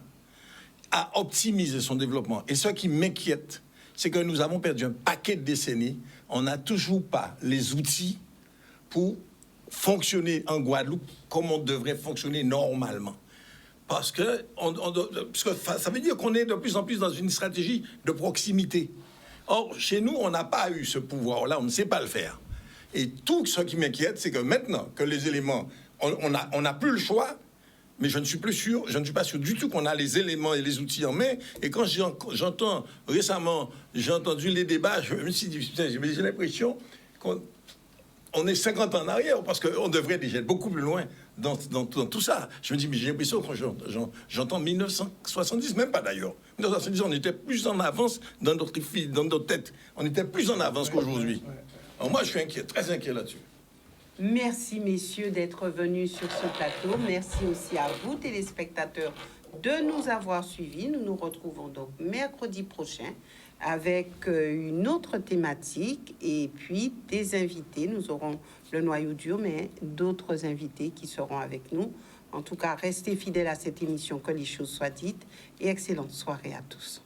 à optimiser son développement. Et ce qui m'inquiète, c'est que nous avons perdu un paquet de décennies. On n'a toujours pas les outils pour fonctionner en Guadeloupe comme on devrait fonctionner normalement. Parce que ça veut dire qu'on est de plus en plus dans une stratégie de proximité. Or, chez nous, on n'a pas eu ce pouvoir-là, on ne sait pas le faire. Et tout ce qui m'inquiète, c'est que maintenant que les éléments, on n'a plus le choix, mais je ne suis pas sûr du tout qu'on a les éléments et les outils en main. Et quand j'entends récemment, j'ai entendu les débats, je me suis dit, putain, j'ai l'impression qu'on on est 50 ans en arrière, parce qu'on devrait déjà être beaucoup plus loin dans tout ça. Je me dis, mais j'ai l'impression, quand j'entends 1970, même pas d'ailleurs. 1970, on était plus en avance dans notre tête. On était plus en avance qu'aujourd'hui. Alors moi, je suis inquiet, très inquiet là-dessus. Merci, messieurs, d'être venus sur ce plateau. Merci aussi à vous, téléspectateurs, de nous avoir suivis. Nous nous retrouvons donc mercredi prochain avec une autre thématique et puis des invités. Nous aurons le noyau dur, mais d'autres invités qui seront avec nous. En tout cas, restez fidèles à cette émission, que les choses soient dites, et excellente soirée à tous.